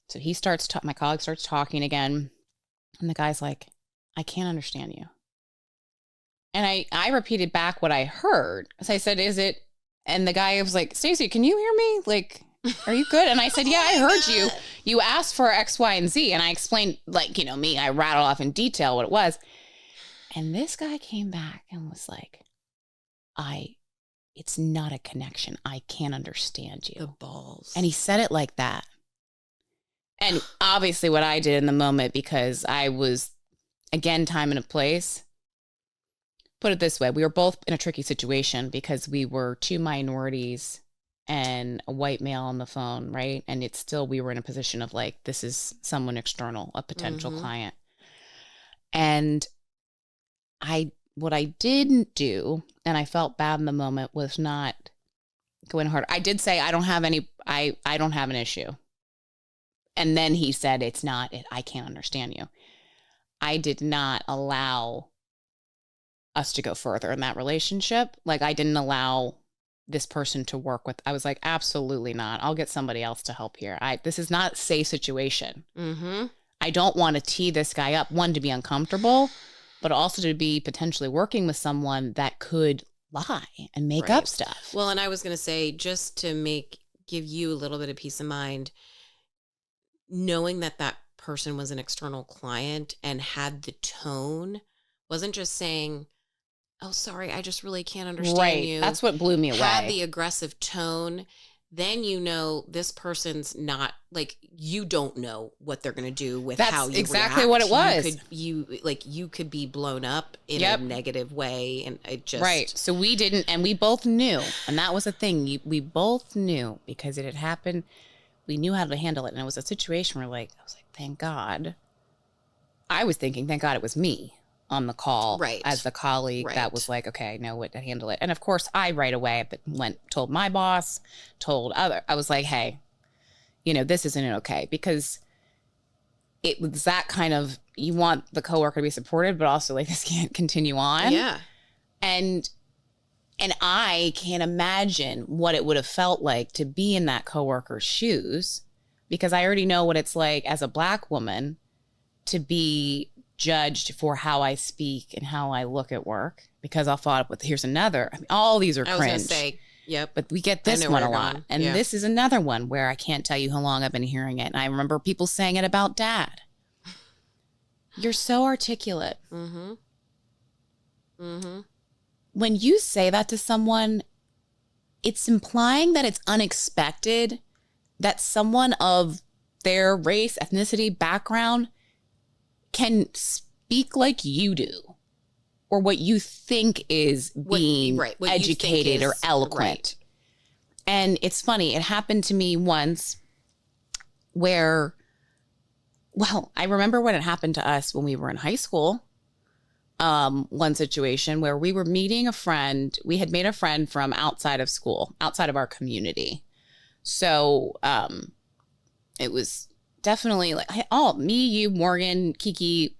So he starts, my colleague starts talking again. And the guy's like, I can't understand you. And I repeated back what I heard. So I said, is it? And the guy was like, Stacey, can you hear me? Like, are you good? And I said, yeah, I heard you. You asked for X, Y, and Z. And I explained, like, me, I rattled off in detail what it was. And this guy came back and was like, it's not a connection. I can't understand you. The balls. And he said it like that. And obviously what I did in the moment, because I was, again, time and a place, put it this way, we were both in a tricky situation because we were two minorities and a white male on the phone, right? And it's still, we were in a position of like, this is someone external, a potential client. And what I didn't do, and I felt bad in the moment, was not going hard. I did say, I don't have an issue. And then he said, I can't understand you. I did not allow us to go further in that relationship. Like, I didn't allow this person to work with. I was like, absolutely not. I'll get somebody else to help here. This is not a safe situation. Mm-hmm. I don't want to tee this guy up, one, to be uncomfortable, but also to be potentially working with someone that could lie and make up stuff. Well, and I was going to say, just to give you a little bit of peace of mind, knowing that person was an external client and had the tone, wasn't just saying, oh, sorry, I just really can't understand you. That's what blew me away. Had the aggressive tone, then this person's not, like, you don't know what they're going to do with how you exactly react. what it was. You could be blown up in a negative way, and it just... Right, so we didn't, and we both knew, and that was the thing. We both knew, because it had happened. We knew how to handle it, and it was a situation where, like, I was like, thank God. I was thinking, thank God it was me on the call as the colleague that was like, okay, I know what to handle it. And of course, I right away told my boss, I was like, hey, this isn't okay, because it was that kind of, you want the coworker to be supported, but also like, this can't continue on. Yeah. And I can't imagine what it would have felt like to be in that coworker's shoes, because I already know what it's like as a Black woman to be judged for how I speak and how I look at work, because I'll follow up with, here's another. I mean, all these are cringe. I was going to say, yep. But we get this one a lot. And this is another one where I can't tell you how long I've been hearing it. And I remember people saying it about Dad. You're so articulate. Mm-hmm. Mm-hmm. When you say that to someone, it's implying that it's unexpected that someone of their race, ethnicity, background can speak like you do, or what you think is being educated or eloquent. Right. And it's funny, it happened to me once where, I remember when it happened to us when we were in high school. One situation where we were meeting a friend. We had made a friend from outside of school, outside of our community. So it was definitely like, me, you, Morgan, Kiki,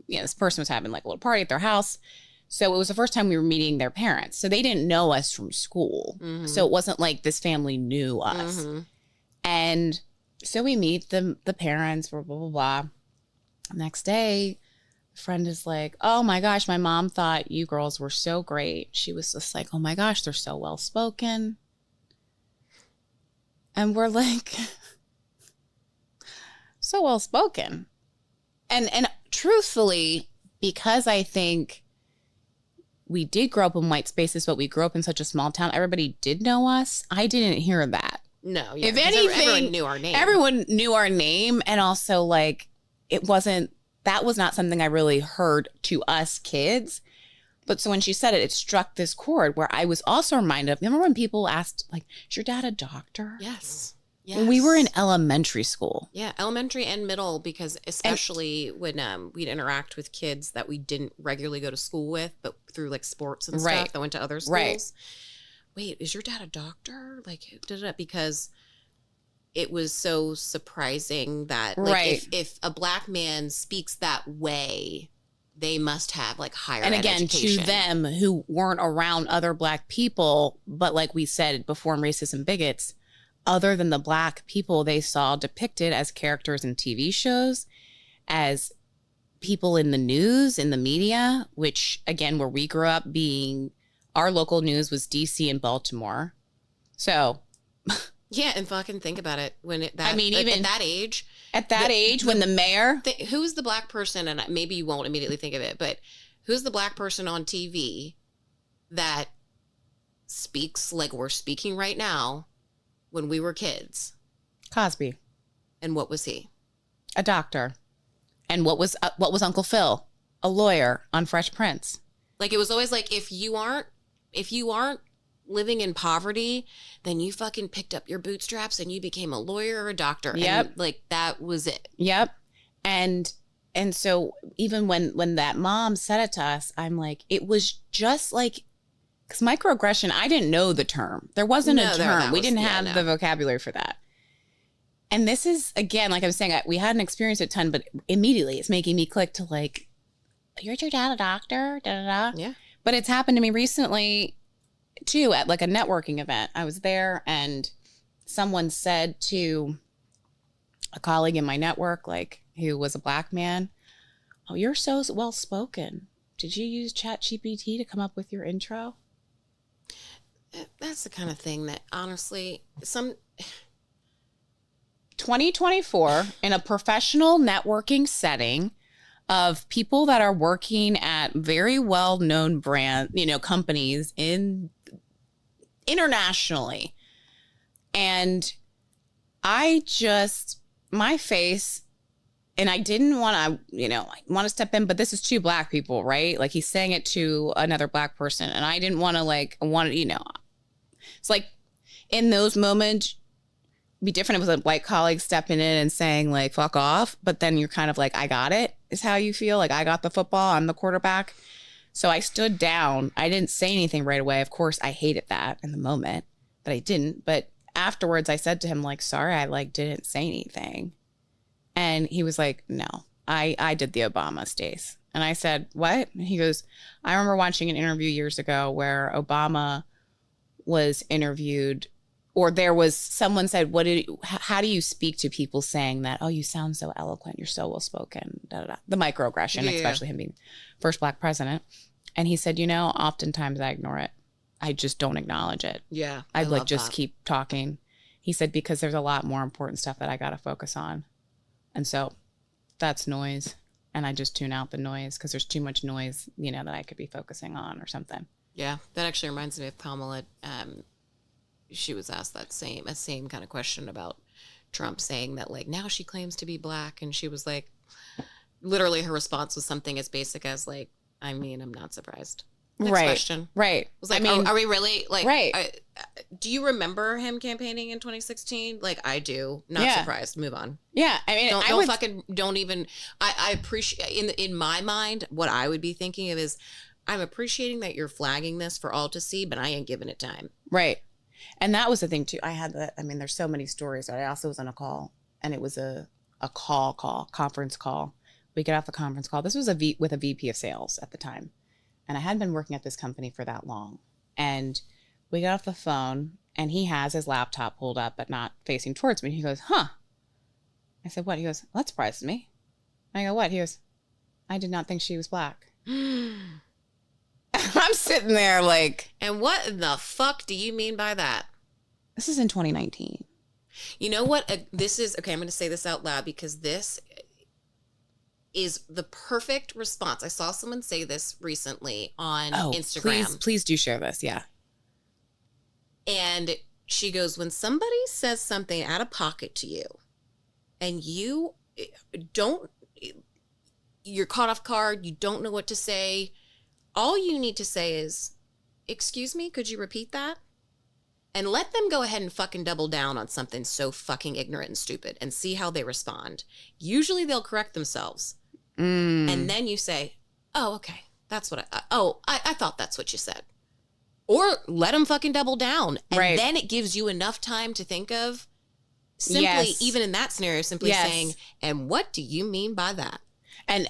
this person was having like a little party at their house. So it was the first time we were meeting their parents. So they didn't know us from school. Mm-hmm. So it wasn't like this family knew us. Mm-hmm. And so we meet the parents, blah, blah, blah, blah. Next day, friend is like, oh my gosh, my mom thought you girls were so great. She was just like, oh my gosh, they're so well spoken. And we're like, so well spoken. And truthfully, because I think we did grow up in white spaces, but we grew up in such a small town, everybody did know us. I didn't hear that. No, yeah. If anything, everyone knew our name. Everyone knew our name. And also, like, that was not something I really heard to us kids. But so when she said it, it struck this chord where I was also reminded of, remember when people asked, like, is your dad a doctor? Yes. Yes. When we were in elementary school. Yeah, elementary and middle, because especially when we'd interact with kids that we didn't regularly go to school with, but through like sports and stuff that went to other schools. Right. Wait, is your dad a doctor? Like, because it was so surprising that like if a black man speaks that way, they must have like higher ed education. To them who weren't around other black people, but like we said before in Racism Bigots, other than the black people they saw depicted as characters in TV shows, as people in the news, in the media, which again, where we grew up being, our local news was DC and Baltimore. So yeah, and fucking think about it. When even at that age. At that age, when the mayor... who's the black person, and maybe you won't immediately think of it, but who's the black person on TV that speaks like we're speaking right now when we were kids? Cosby. And what was he? A doctor. And what was Uncle Phil? A lawyer on Fresh Prince. Like, it was always like, if you aren't living in poverty, then you fucking picked up your bootstraps and you became a lawyer or a doctor. Yep. And like, that was it. Yep. And so even when that mom said it to us, I'm like, it was just like, because microaggression, I didn't know the term. There wasn't a term. We didn't have the vocabulary for that. And this is, again, like I was saying, we hadn't experienced it a ton, but immediately it's making me click to like, you're your dad a doctor? Da, da, da. Yeah. But it's happened to me recently too, at like a networking event. I was there and someone said to a colleague in my network, like, who was a black man, oh, you're so well spoken. Did you use ChatGPT to come up with your intro? That's the kind of thing that honestly, 2024 in a professional networking setting of people that are working at very well-known brand, companies internationally. And my face, and I didn't want to, I want to step in, but this is two black people, right? Like, he's saying it to another black person. And I didn't want to it's like in those moments, be different if it was a white colleague stepping in and saying like, fuck off. But then you're kind of like, I got it, is how you feel. Like, I got the football, I'm the quarterback. So I stood down. I didn't say anything right away. Of course, I hated that in the moment, but I didn't. But afterwards, I said to him, like, sorry, I like didn't say anything. And he was like, no, I did the Obama, Stace. And I said, what? And he goes, I remember watching an interview years ago where Obama was interviewed, or there was someone said, how do you speak to people saying that, oh, you sound so eloquent, you're so well spoken, da, da, da. The microaggression, especially him being first black president. And he said, oftentimes I ignore it. I just don't acknowledge it. Yeah. I'd like just keep talking. He said, because there's a lot more important stuff that I got to focus on. And so that's noise. And I just tune out the noise because there's too much noise, that I could be focusing on or something. Yeah. That actually reminds me of Pamela. She was asked that same kind of question about Trump saying that, like, now she claims to be black. And she was like, literally her response was something as basic as like, I'm not surprised. Next question. Right. It was like, are we really like, right. Do you remember him campaigning in 2016? Like, I do. Not surprised. Move on. Yeah. Don't even, I appreciate, in my mind, what I would be thinking of is, I'm appreciating that you're flagging this for all to see, but I ain't giving it time. Right. And that was the thing too. I had there's so many stories. I also was on a call, and it was a conference call. We get off the conference call. This was with a VP of sales at the time. And I hadn't been working at this company for that long. And we got off the phone, and he has his laptop pulled up, but not facing towards me. He goes, huh? I said, what? He goes, that surprises me. And I go, what? He goes, I did not think she was black. I'm sitting there like, And what in the fuck do you mean by that? this is in 2019. You know what? This is, okay, I'm going to say this out loud because this is the perfect response. I saw someone say this recently on Instagram. Please do share this. Yeah. And she goes, when somebody says something out of pocket to you and you don't, you're caught off guard, you don't know what to say, all you need to say is, excuse me, could you repeat that? And let them go ahead and fucking double down on something so fucking ignorant and stupid and see how they respond. Usually they'll correct themselves. And then you say, oh, okay, that's what I thought that's what you said. Or let them fucking double down. And then it gives you enough time to think of simply, even in that scenario, simply saying, and what do you mean by that? And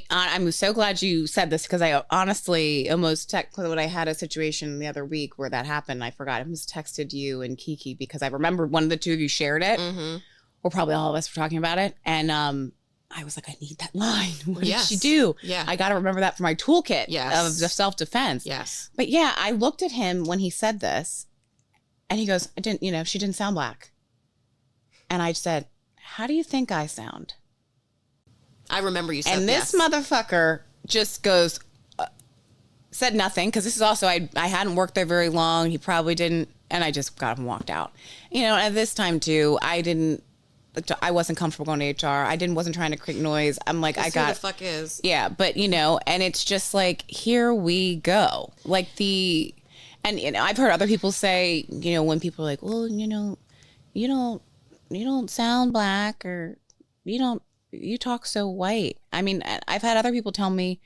I'm so glad you said this because I honestly almost when I had a situation the other week where that happened, I forgot. I almost texted you and Kiki because I remember one of the two of you shared it, or probably all of us were talking about it, and I was like, I need that line. What did she do? Yeah, I got to remember that for my toolkit of self-defense. Yes, but yeah, I looked at him when he said this, and he goes, I didn't, she didn't sound black, and I said, how do you think I sound? I remember you said, and this motherfucker just goes, said nothing, because this is also, I hadn't worked there very long. He probably didn't, and I just got up and walked out. At this time too, I wasn't comfortable going to HR. Wasn't trying to create noise. I'm like, who the fuck is? Yeah, but and it's just like, here we go. Like I've heard other people say, when people are like, well, you don't sound black, or you talk so white. I mean, I've had other people tell me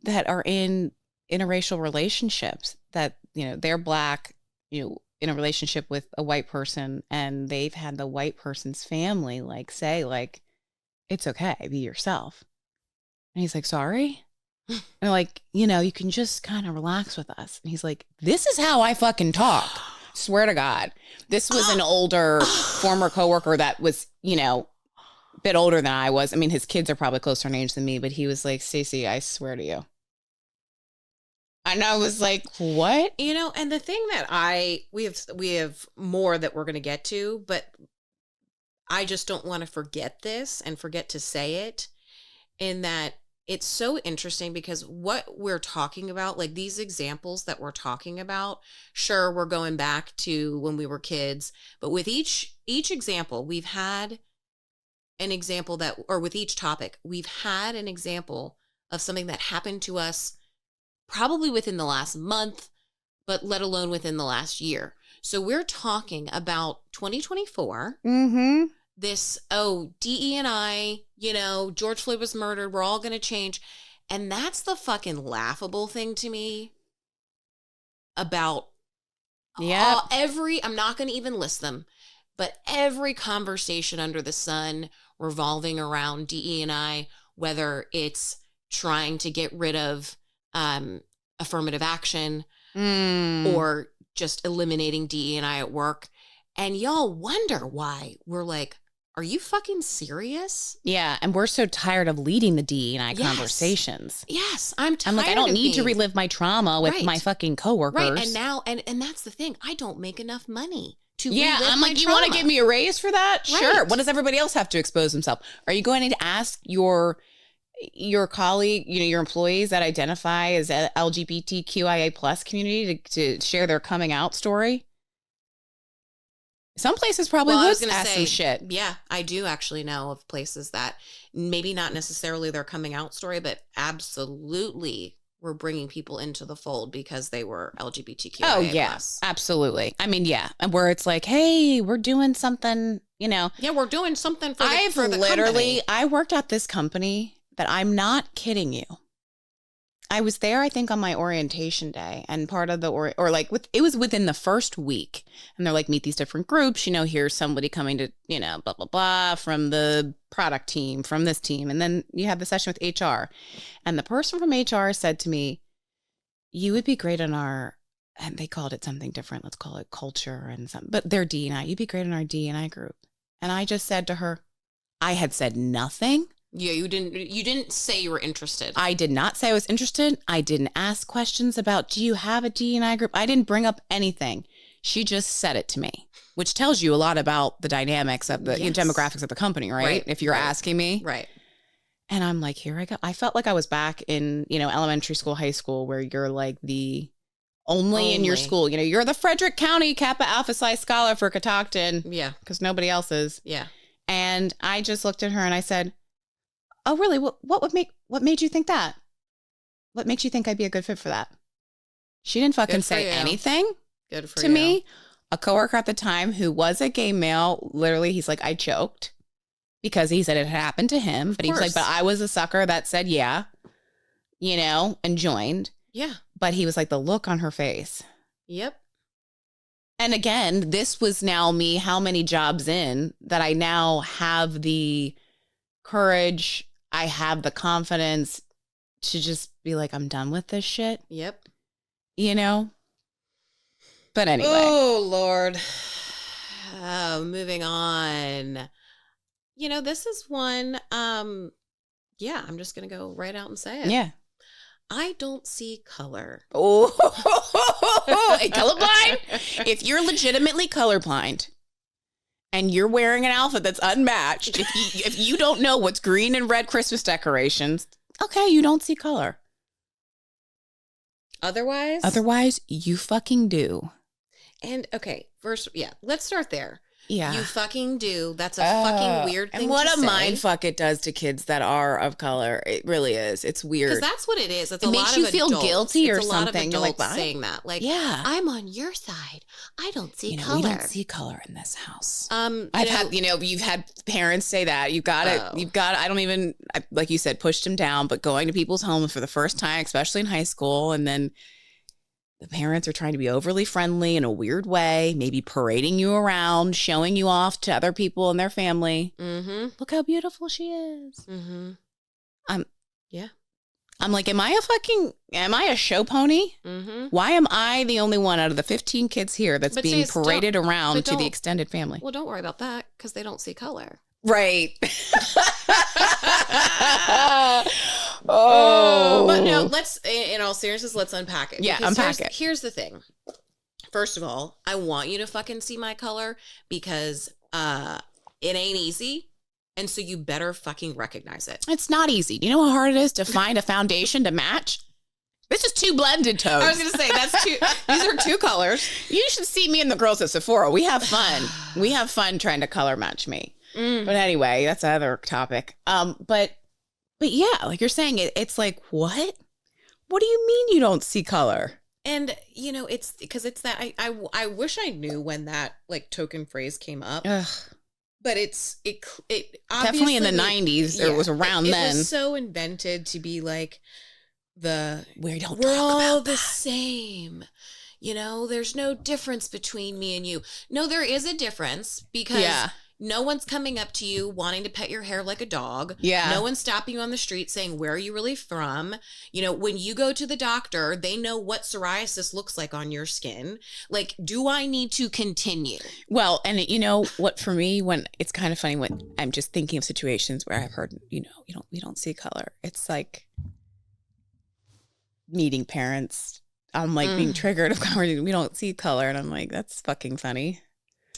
that are in interracial relationships that, they're black, in a relationship with a white person, and they've had the white person's family say it's okay, be yourself. And he's like, sorry? And they're like, you can just kind of relax with us. And he's like, this is how I fucking talk. Swear to God. This was an older former coworker that was, bit older than I was. I mean, his kids are probably closer in age than me, but he was like, Stacey, I swear to you. And I was like, what? And the thing that we have more that we're going to get to, but I just don't want to forget this and forget to say it, in that it's so interesting because what we're talking about, like these examples that we're talking about, sure, we're going back to when we were kids, but with each example, we've had an example with each topic, we've had an example of something that happened to us probably within the last month, but let alone within the last year. So we're talking about 2024. This, DE&I, George Floyd was murdered. We're all going to change. And that's the fucking laughable thing to me about I'm not going to even list them, but every conversation under the sun revolving around DE&I, whether it's trying to get rid of affirmative action or just eliminating DE&I at work. And y'all wonder why we're like, are you fucking serious? Yeah, and we're so tired of leading the DE&I conversations. Yes, I'm tired. I'm like, I don't need to relive my trauma with my fucking coworkers. Right, and now, and that's the thing. I don't make enough money to I'm like, you want to give me a raise for that? Right. Sure. What does everybody else have to expose themselves? Are you going to ask your colleague, your employees that identify as LGBTQIA plus community to share their coming out story? Some places probably would ask some shit. Yeah, I do actually know of places that maybe not necessarily their coming out story, but absolutely were bringing people into the fold because they were LGBTQIA+. Oh, yeah, absolutely. I mean, yeah. And where it's like, hey, we're doing something, Yeah, we're doing something for the company. I worked at this company that I'm not kidding you. I was there, I think, on my orientation day, and part of it was within the first week. And they're like, meet these different groups. Here's somebody coming to, blah, blah, blah, from the product team, from this team. And then you have the session with HR. And the person from HR said to me, you would be great on our, and they called it something different. Let's call it culture and something, but they're D&I. You'd be great in our D&I group. And I just said to her, I had said nothing. Yeah, you didn't say you were interested. I did not say I was interested. I didn't ask questions about, do you have a D&I group? I didn't bring up anything. She just said it to me, which tells you a lot about the dynamics of the demographics of the company, right? If you're asking me. Right. And I'm like, here I go. I felt like I was back in, elementary school, high school, where you're like the only in your school. You're the Frederick County Kappa Alpha Psi Scholar for Catoctin. Yeah. Because nobody else is. Yeah. And I just looked at her and I said, oh, really? What made you think that? What makes you think I'd be a good fit for that? She didn't fucking say anything to me. A coworker at the time who was a gay male, literally, he's like, I choked because he said it had happened to him. But he was like, but I was a sucker that said, yeah, and joined. Yeah. But he was like, the look on her face. Yep. And again, this was now me how many jobs in that I now have the courage, I have the confidence to just be like, I'm done with this shit. Yep. But anyway. Oh, Lord. Moving on. This is one, I'm just going to go right out and say it. Yeah. I don't see color. Oh, colorblind? If you're legitimately colorblind and you're wearing an outfit that's unmatched, if you don't know what's green and red Christmas decorations, okay, you don't see color. Otherwise, you fucking do. And okay, first, let's start there. Yeah. You fucking do. That's a fucking weird thing to say. And what a mind fuck it does to kids that are of color. It really is. It's weird. Because that's what it is. It's it makes you feel guilty or something. You're like saying that. Like, I'm on your side. I don't see color. We don't see color in this house. You've had parents say that. You've got it. I don't even, like you said, pushed them down, but going to people's homes for the first time, especially in high school, and then the parents are trying to be overly friendly in a weird way, maybe parading you around, showing you off to other people in their family. Mm-hmm. Look how beautiful she is. Mm-hmm. I'm like, am I a show pony? Mm-hmm. Why am I the only one out of the 15 kids here that's being paraded around to the extended family? Well, don't worry about that because they don't see color. Right. But no, let's, in all seriousness, let's unpack it. Yeah, unpack it. Here's the thing. First of all, I want you to fucking see my color because it ain't easy. And so you better fucking recognize it. It's not easy. Do you know how hard it is to find a foundation to match? This is two blended tones. I was going to say, these are two colors. You should see me and the girls at Sephora. We have fun. We have fun trying to color match me. But anyway, that's another topic. But yeah, like you're saying, it's like, what? What do you mean you don't see color? And, it's because it's that I wish I knew when that like token phrase came up. Ugh. But it definitely in the 90s. It was around then. It was so invented to be like we're all the same. There's no difference between me and you. No, there is a difference because no one's coming up to you wanting to pet your hair like a dog. Yeah. No one's stopping you on the street saying, where are you really from? When you go to the doctor, they know what psoriasis looks like on your skin. Like, do I need to continue? Well, and you know what, for me, when it's kind of funny when I'm just thinking of situations where I've heard, we don't see color. It's like meeting parents. I'm like being triggered of we don't see color. And I'm like, that's fucking funny.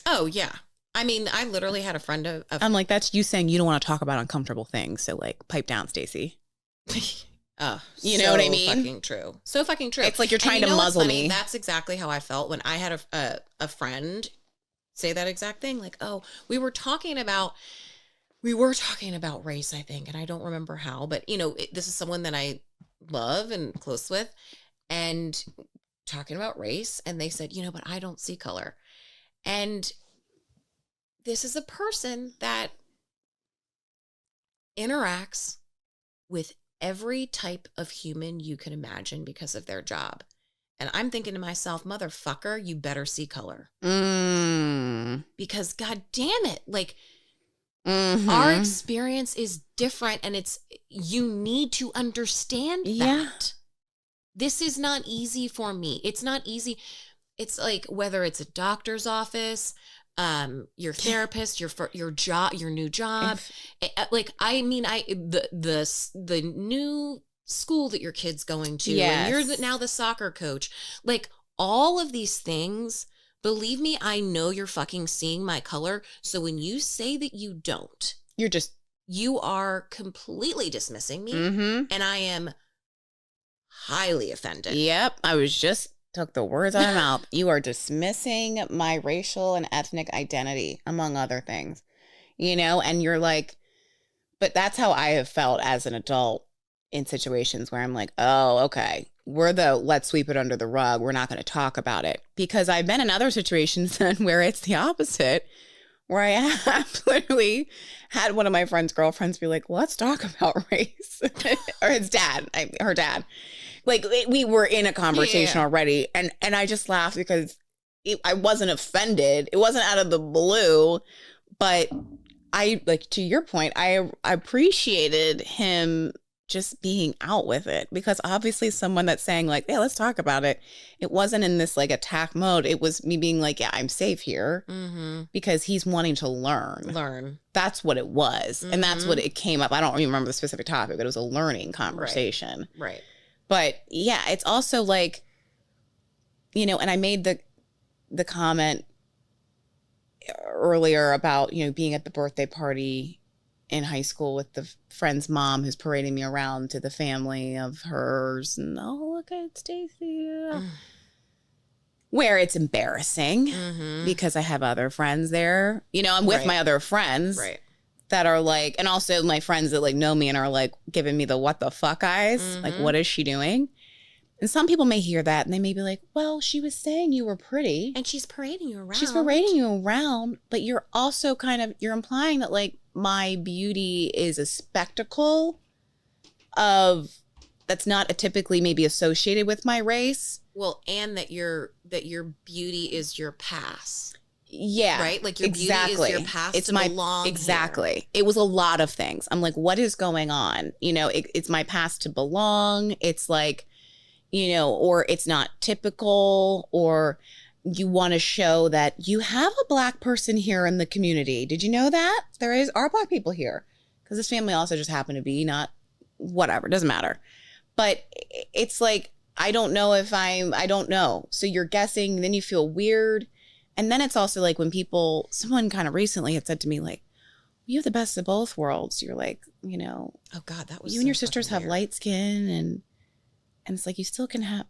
Oh, yeah. I mean, I literally had a friend I'm like, that's you saying you don't want to talk about uncomfortable things. So like, pipe down, Stacey. You know what I mean? Fucking true. So fucking true. It's like you're trying to muzzle me. That's exactly how I felt when I had a friend say that exact thing. Like, oh, we were talking about race, I think, and I don't remember how, but this is someone that I love and close with, and talking about race, and they said, but I don't see color, and this is a person that interacts with every type of human you can imagine because of their job. And I'm thinking to myself, motherfucker, you better see color. Because God damn it, like our experience is different, and you need to understand that. Yeah. This is not easy for me. It's not easy. It's like whether it's a doctor's office, your therapist, your job, your new job. Like, I mean, the new school that your kid's going to, and you're now the soccer coach, like all of these things, believe me, I know you're fucking seeing my color. So when you say that you don't, you are completely dismissing me, and I am highly offended. Yep. I was just took the words out of my mouth. You are dismissing my racial and ethnic identity, among other things, and you're like, but that's how I have felt as an adult in situations where I'm like, oh, okay, let's sweep it under the rug. We're not going to talk about it, because I've been in other situations then where it's the opposite, where I have literally had one of my friend's girlfriends be like, let's talk about race. Or her dad. Like, we were in a conversation already. And I just laughed because I wasn't offended. It wasn't out of the blue. But I, like, to your point, I appreciated him just being out with it, because obviously someone that's saying like, yeah, let's talk about it. It wasn't in this like attack mode. It was me being like, yeah, I'm safe here, because he's wanting to learn. That's what it was. And that's what it came up. I don't remember the specific topic, but it was a learning conversation. Right. But yeah, it's also like, and I made the comment earlier about, being at the birthday party in high school with the friend's mom who's parading me around to the family of hers, and oh, look at Stacey, where it's embarrassing because I have other friends there. I'm with my other friends that are like, and also my friends that like know me and are like giving me the what the fuck eyes, like, what is she doing? And some people may hear that and they may be like, well, she was saying you were pretty. And she's parading you around. She's parading you around, but you're also you're implying that like my beauty is a spectacle that's not typically maybe associated with my race. Well, and that your beauty is your pass. Yeah. Right? Like your beauty is your pass to belong Exactly. here. It was a lot of things. I'm like, what is going on? It's my pass to belong. It's like, or it's not typical, or you want to show that you have a Black person here in the community. Did you know that? Are Black people here? Because this family also just happened to be not, whatever, doesn't matter. But it's like, I don't know. So you're guessing, then you feel weird. And then it's also like when someone kind of recently had said to me like, you have the best of both worlds. You're like, oh God, that was you and your sisters have light skin, and it's like, you still can have,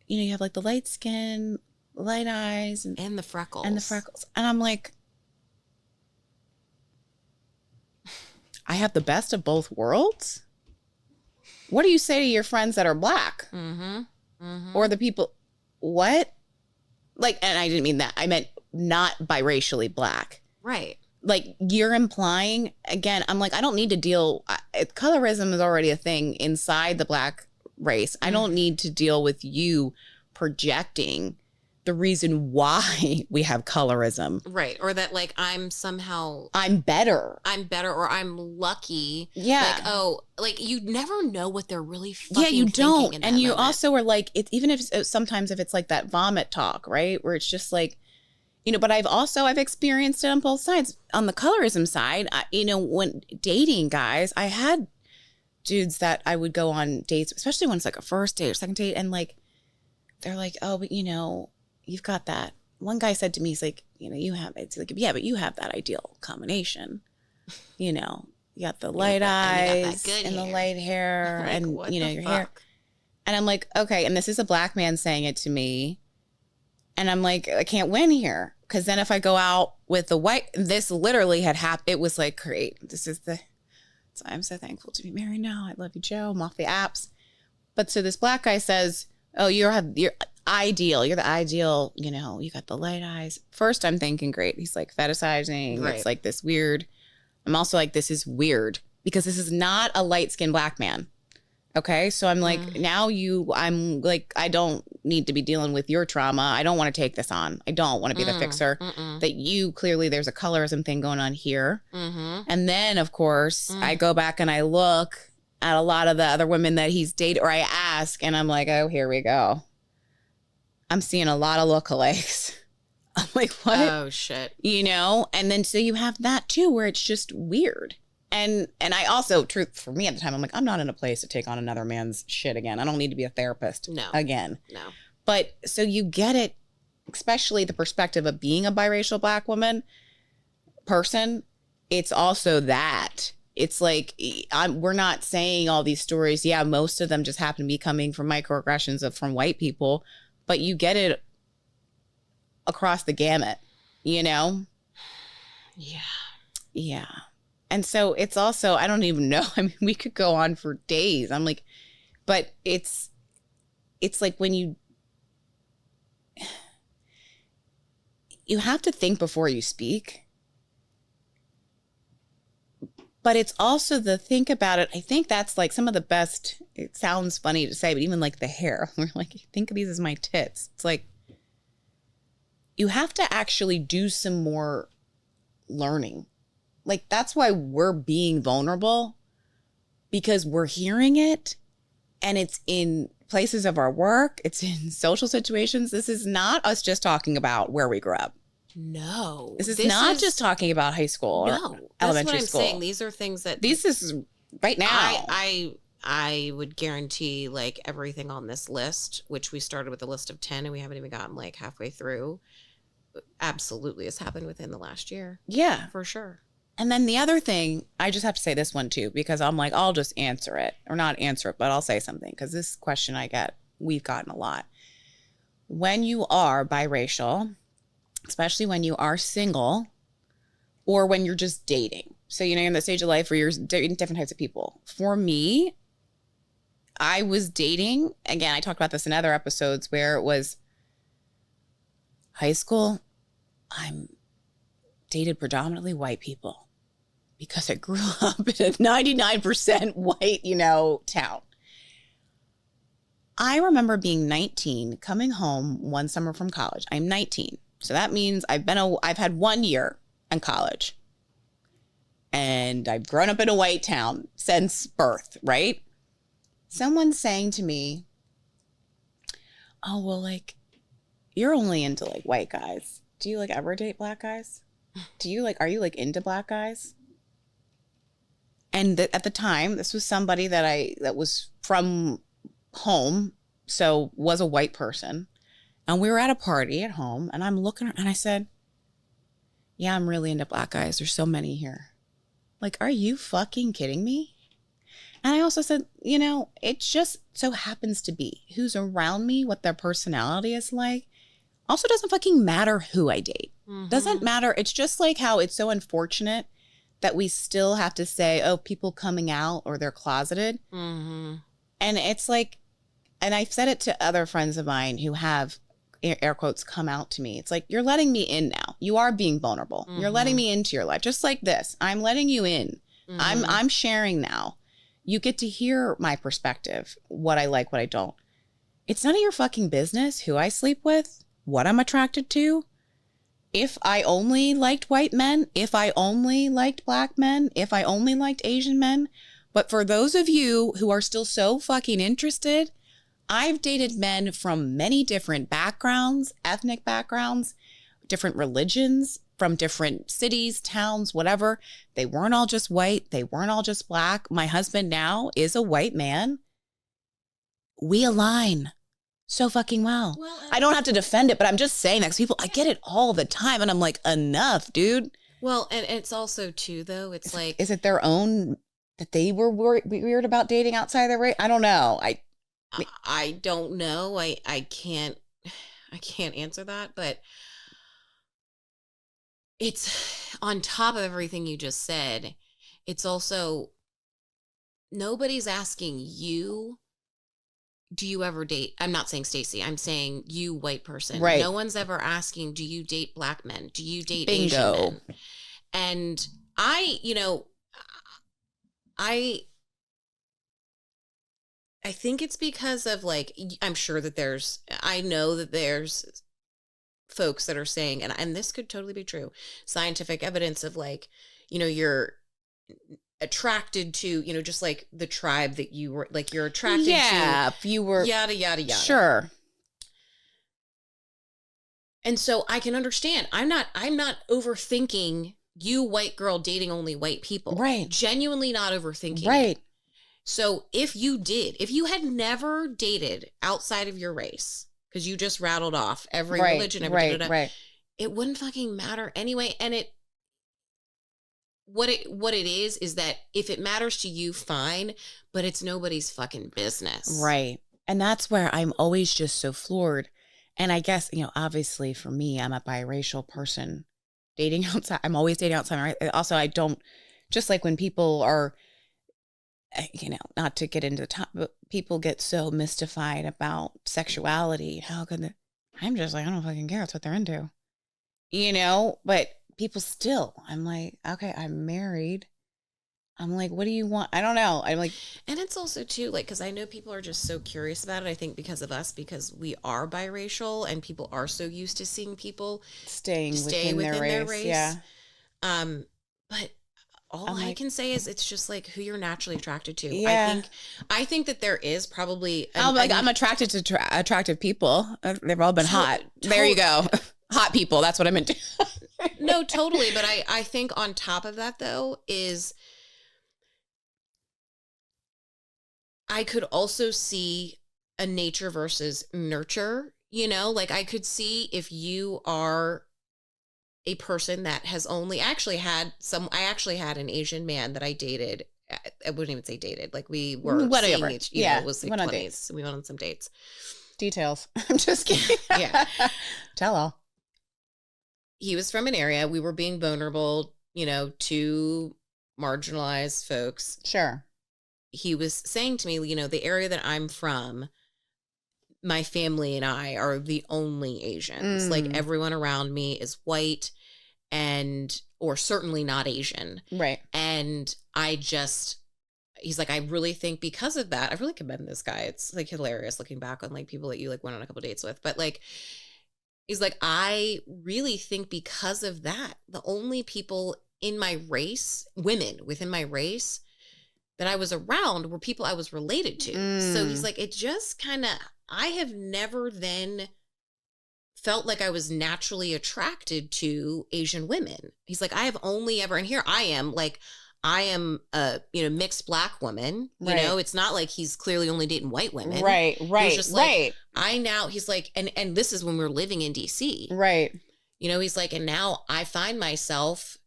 you have like the light skin, light eyes, and the freckles. And I'm like, I have the best of both worlds? What do you say to your friends that are Black? Or the people, what? Like, and I didn't mean that. I meant not biracially Black. Right. Like, you're implying, again, I'm like, I don't need to colorism is already a thing inside the Black race. I don't need to deal with you projecting the reason why we have colorism. Right. Or that like I'm better, or I'm lucky. Yeah. Like, oh, like you never know what they're really fucking you don't. In and that you moment. Also are like, even if sometimes if it's like that vomit talk, right? Where it's just like, but I've experienced it on both sides. On the colorism side, when dating guys, I had dudes that I would go on dates, especially when it's like a first date or second date, and like they're like, oh, but you've got that. One guy said to me, he's like, you have, it's like, yeah, but you have that ideal combination. You got the light eyes and the light hair, like, and your hair. And I'm like, okay, and this is a Black man saying it to me. And I'm like, I can't win here. Because then if I go out with the white, this literally had happened. It was like, great. I'm so thankful to be married now. I love you, Joe. I'm off the apps. But so this Black guy says, oh, you're ideal. You're the ideal, you got the light eyes. First, I'm thinking, great. He's like fetishizing. Right. It's like this weird. I'm also like, this is weird because this is not a light-skinned Black man. Okay. So I'm like, I'm like, I don't need to be dealing with your trauma. I don't want to take this on. I don't want to be the fixer. That clearly there's a colorism thing going on here. And then of course I go back and I look at a lot of the other women that he's dated, or I ask, and I'm like, oh, here we go. I'm seeing a lot of lookalikes. I'm like, what? Oh, shit. You know? And then so you have that too, where it's just weird. And I also, truth for me at the time, I'm like, I'm not in a place to take on another man's shit again. I don't need to be a therapist again. No. But so you get it, especially the perspective of being a biracial Black woman person. It's also that. It's like, we're not saying all these stories. Yeah, most of them just happen to be coming from microaggressions from white people, but you get it across the gamut, you know? Yeah. Yeah. And so it's also, I don't even know. I mean, we could go on for days. I'm like, but it's like when you have to think before you speak. But it's also the think about it. I think that's like some of the best, it sounds funny to say, but even like the hair, we're like, think of these as my tits. It's like, you have to actually do some more learning. Like, that's why we're being vulnerable, because we're hearing it, and it's in places of our work. It's in social situations. This is not us just talking about where we grew up. No. This is not just talking about high school or elementary school. Saying. These are things that... This is right now. I would guarantee, like, everything on this list, which we started with a list of 10 and we haven't even gotten, like, halfway through, absolutely has happened within the last year. Yeah. For sure. And then the other thing, I just have to say this one too, because I'm like, I'll just answer it. Or not answer it, but I'll say something, because this question we've gotten a lot. When you are biracial, especially when you are single, or when you're just dating. So, you know, you're in the stage of life where you're dating different types of people. For me, I was dating, again, I talked about this in other episodes, where it was high school. I'm dated predominantly white people because I grew up in a 99% white, you know, town. I remember being 19, coming home one summer from college. I'm 19. So that means I've had 1 year in college, and I've grown up in a white town since birth, right? Someone saying to me, oh, well, like, you're only into like white guys. Do you like ever date Black guys? Are you like into Black guys? And at the time, this was somebody that was from home, so was a white person. And we were at a party at home, and I'm looking, and I said, yeah, I'm really into Black guys. There's so many here. Like, are you fucking kidding me? And I also said, you know, it just so happens to be who's around me, what their personality is like. Also doesn't fucking matter who I date. Mm-hmm. Doesn't matter. It's just like how it's so unfortunate that we still have to say, oh, people coming out or they're closeted. Mm-hmm. And it's like, and I've said it to other friends of mine who have, air quotes, come out to me. It's like, you're letting me in now. You are being vulnerable. Mm-hmm. You're letting me into your life. Just like this. I'm letting you in. Mm-hmm. I'm sharing now. You get to hear my perspective, what I like, what I don't. It's none of your fucking business who I sleep with, what I'm attracted to. If I only liked white men, if I only liked Black men, if I only liked Asian men. But for those of you who are still so fucking interested, I've dated men from many different backgrounds, ethnic backgrounds, different religions, from different cities, towns, whatever. They weren't all just white. They weren't all just Black. My husband now is a white man. We align so fucking well. I don't have to defend it, but I'm just saying that because people, I get it all the time. And I'm like, enough, dude. Well, and it's also too, though, it's like, is it their own that they were weird about dating outside their race? I don't know. I don't know. I can't answer that, but it's on top of everything you just said. It's also, nobody's asking you, do you ever date? I'm not saying Stacey. I'm saying you, white person. Right. No one's ever asking, do you date Black men? Do you date Bingo. Asian men? And I think it's because of, like, I'm sure that I know that there's folks that are saying, and this could totally be true, scientific evidence of, like, you're attracted to, just like the tribe that you were, like, you're attracted to. Yeah, if you were. Yada, yada, yada. Sure. And so I can understand. I'm not overthinking you, white girl, dating only white people. Right. Genuinely not overthinking Right. it. So if you had never dated outside of your race, because you just rattled off every Right. religion, Right. Right. it wouldn't fucking matter anyway. And what it is that if it matters to you, fine, but it's nobody's fucking business. Right. And that's where I'm always just so floored. And I guess, obviously for me, I'm a biracial person dating outside. I'm always dating outside. Right? Also, I don't, just like when people are, not to get into the top, but people get so mystified about sexuality. How can they, I'm just like, I don't fucking care. That's what they're into, but people still, I'm like, okay, I'm married. I'm like, what do you want? I don't know. I'm like, and it's also too, like, because I know people are just so curious about it. I think because of us, because we are biracial and people are so used to seeing people stay within their race. Yeah. But all I can say is it's just like who you're naturally attracted to. Yeah. I think that there is probably I'm attracted to attractive people. They've all been hot. There you go. Hot people. That's what I'm into. No, totally. But I think on top of that though is I could also see a nature versus nurture, like I could see if you are a person that has only I actually had an Asian man that I dated. I wouldn't even say dated. Like we were whatever. Seeing each, it was like 20s. We went on some dates. Details. I'm just kidding. Yeah. Tell all. He was from an area. We were being vulnerable, to marginalized folks. Sure. He was saying to me, the area that I'm from, my family and I are the only Asians. Like everyone around me is white or certainly not Asian. Right. And he's like, I really think because of that, I really commend this guy. It's like hilarious looking back on like people that you like went on a couple dates with, but like, he's like, I really think because of that, the only people in my race, women within my race that I was around were people I was related to. So he's like, it just kind of, I have never then felt like I was naturally attracted to Asian women. He's like, I have only ever, and here I am a, mixed black woman, it's not like he's clearly only dating white women. Right. Just like, he's like, and this is when we're living in DC. Right. He's like, and now I find myself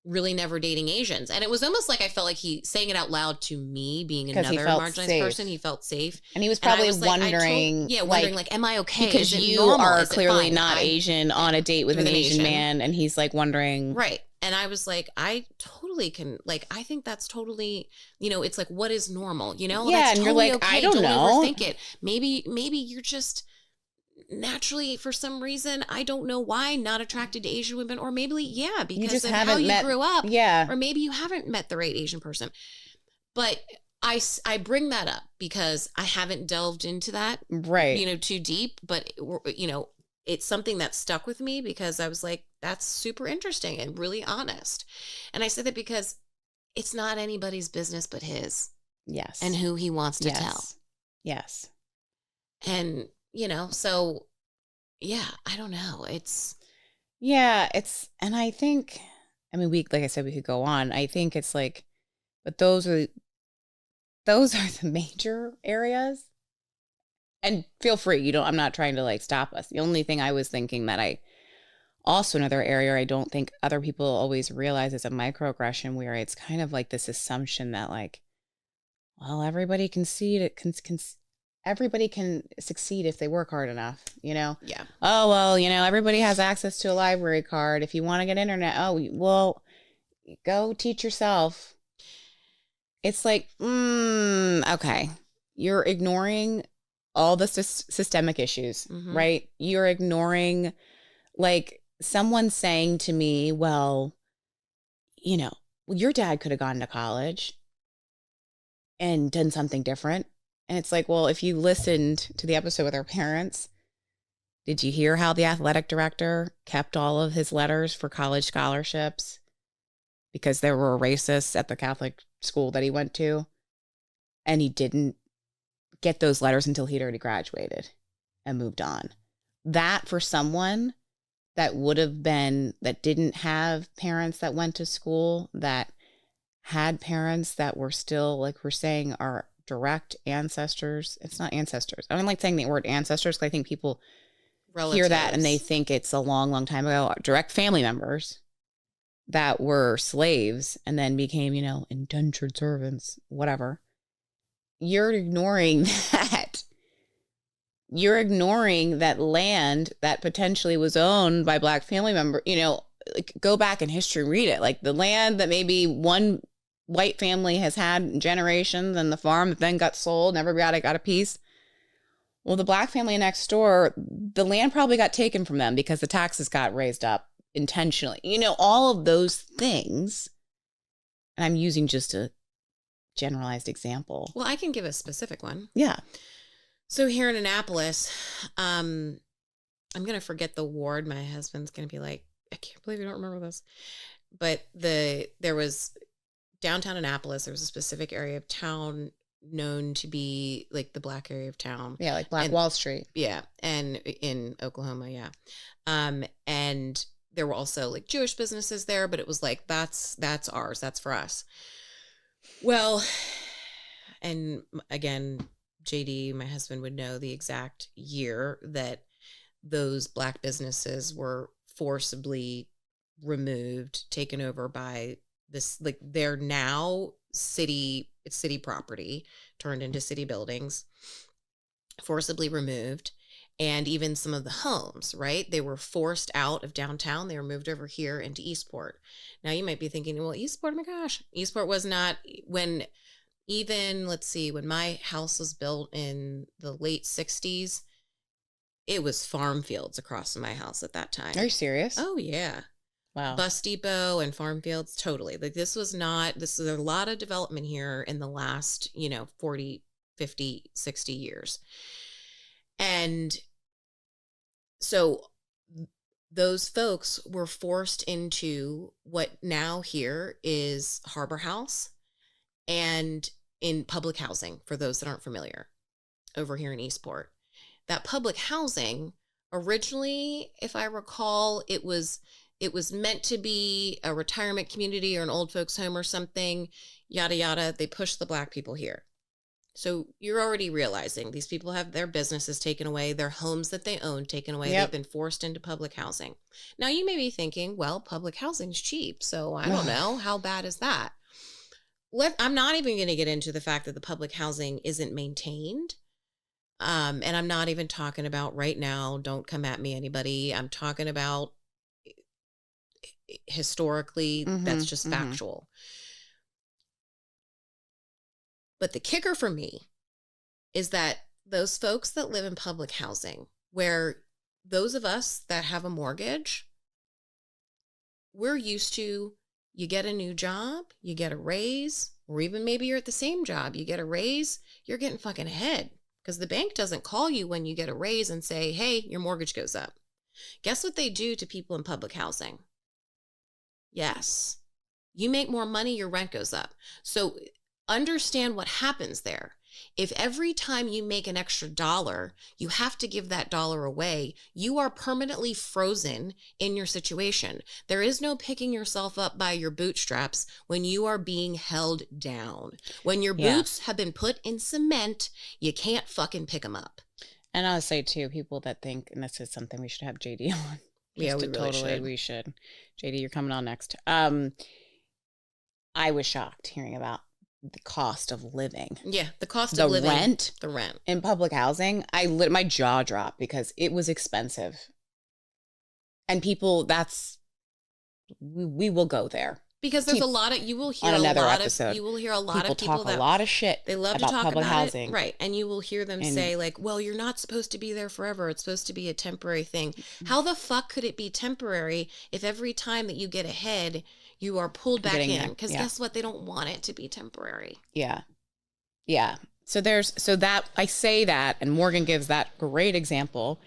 really never dating Asians. And it was almost like I felt like he saying it out loud to me, being another marginalized person. He felt safe. And he was probably wondering, like, am I okay? Because you are clearly not Asian on a date with an Asian man. And he's like wondering. Right. And I was like, I totally can, like, I think that's totally, it's like, what is normal, Yeah. That's and totally you're like, okay. I don't know. Overthink it. Maybe you're just naturally, for some reason, I don't know why, not attracted to Asian women, or maybe because of how you grew up, or maybe you haven't met the right Asian person. But I bring that up because I haven't delved into that, right? Too deep. But it's something that stuck with me because I was like, that's super interesting and really honest. And I said that because it's not anybody's business but his. Yes, and who he wants to tell. Yes, and. So yeah, I don't know. And I think, like I said, we could go on. I think it's like, but those are the major areas. And feel free, I'm not trying to like stop us. The only thing I was thinking that another area I don't think other people always realize is a microaggression, where it's kind of like this assumption that like, well, everybody can see it, everybody can succeed if they work hard enough, Yeah. Oh, well, everybody has access to a library card. If you want to get internet, well, go teach yourself. It's like, okay. You're ignoring all the systemic issues, right? You're ignoring, like, someone saying to me, well, your dad could have gone to college and done something different. And it's like, well, if you listened to the episode with our parents, did you hear how the athletic director kept all of his letters for college scholarships because there were racists at the Catholic school that he went to? And he didn't get those letters until he'd already graduated and moved on. That, for someone that didn't have parents that went to school, that had parents that were still, like we're saying, our direct ancestors. It's not ancestors. I don't like saying the word ancestors because I think people hear that and they think it's a long, long time ago. Direct family members that were slaves and then became, indentured servants, whatever. You're ignoring that. You're ignoring that land that potentially was owned by Black family members. Like, go back in history and read it. Like the land that maybe one white family has had in generations, and the farm that then got sold and everybody got a piece. Well, the Black family next door, the land probably got taken from them because the taxes got raised up intentionally. All of those things. And I'm using just a generalized example. Well, I can give a specific one. Yeah. So here in Annapolis, I'm going to forget the ward. My husband's going to be like, I can't believe you don't remember this. But there was downtown Annapolis. There was a specific area of town known to be like the Black area of town. Yeah, like Black Wall Street. Yeah, and in Oklahoma, yeah. And there were also like Jewish businesses there, but it was like, that's ours. That's for us. Well, and again, JD, my husband, would know the exact year that those Black businesses were forcibly removed, taken over by this, like they're now city property, turned into city buildings, forcibly removed. And even some of the homes, right? They were forced out of downtown. They were moved over here into Eastport. Now you might be thinking, well, Eastport, oh my gosh, Eastport was not when my house was built in the late 60s, it was farm fields across from my house at that time. Are you serious? Oh, yeah. Wow. Bus depot and farm fields, totally. Like this is a lot of development here in the last, 40, 50, 60 years. And so those folks were forced into what now here is Harbor House and in public housing, for those that aren't familiar, over here in Eastport. That public housing, originally, if I recall, it was meant to be a retirement community or an old folks home or something, yada, yada. They pushed the Black people here. So you're already realizing these people have their businesses taken away, their homes that they own taken away. Yep. They've been forced into public housing. Now you may be thinking, well, public housing's cheap, so I don't know. How bad is that? I'm not even going to get into the fact that the public housing isn't maintained. And I'm not even talking about right now, don't come at me, anybody. I'm talking about historically, that's just factual. But the kicker for me is that those folks that live in public housing, where those of us that have a mortgage, we're used to, you get a new job, you get a raise, or even maybe you're at the same job, you get a raise, you're getting fucking ahead because the bank doesn't call you when you get a raise and say, hey, your mortgage goes up. Guess what they do to people in public housing? Yes. You make more money, your rent goes up. So understand what happens there. If every time you make an extra dollar, you have to give that dollar away, you are permanently frozen in your situation. There is no picking yourself up by your bootstraps when you are being held down. When your boots have been put in cement, you can't fucking pick them up. And I'll say too, people that think, and this is something we should have JD on. Yeah, we really should. We should. JD, you're coming on next. I was shocked hearing about the cost of living. Yeah, the cost of living. The rent in public housing. My jaw dropped because it was expensive. And people, we will go there. Because there's a lot of, you will hear a lot of people talk a lot of shit. They love about to talk public about housing. It, right? And you will hear them say like, "Well, you're not supposed to be there forever. It's supposed to be a temporary thing." How the fuck could it be temporary if every time that you get ahead, you are pulled back in? Because guess what? They don't want it to be temporary. Yeah, yeah. So that I say that, and Morgan gives that great example.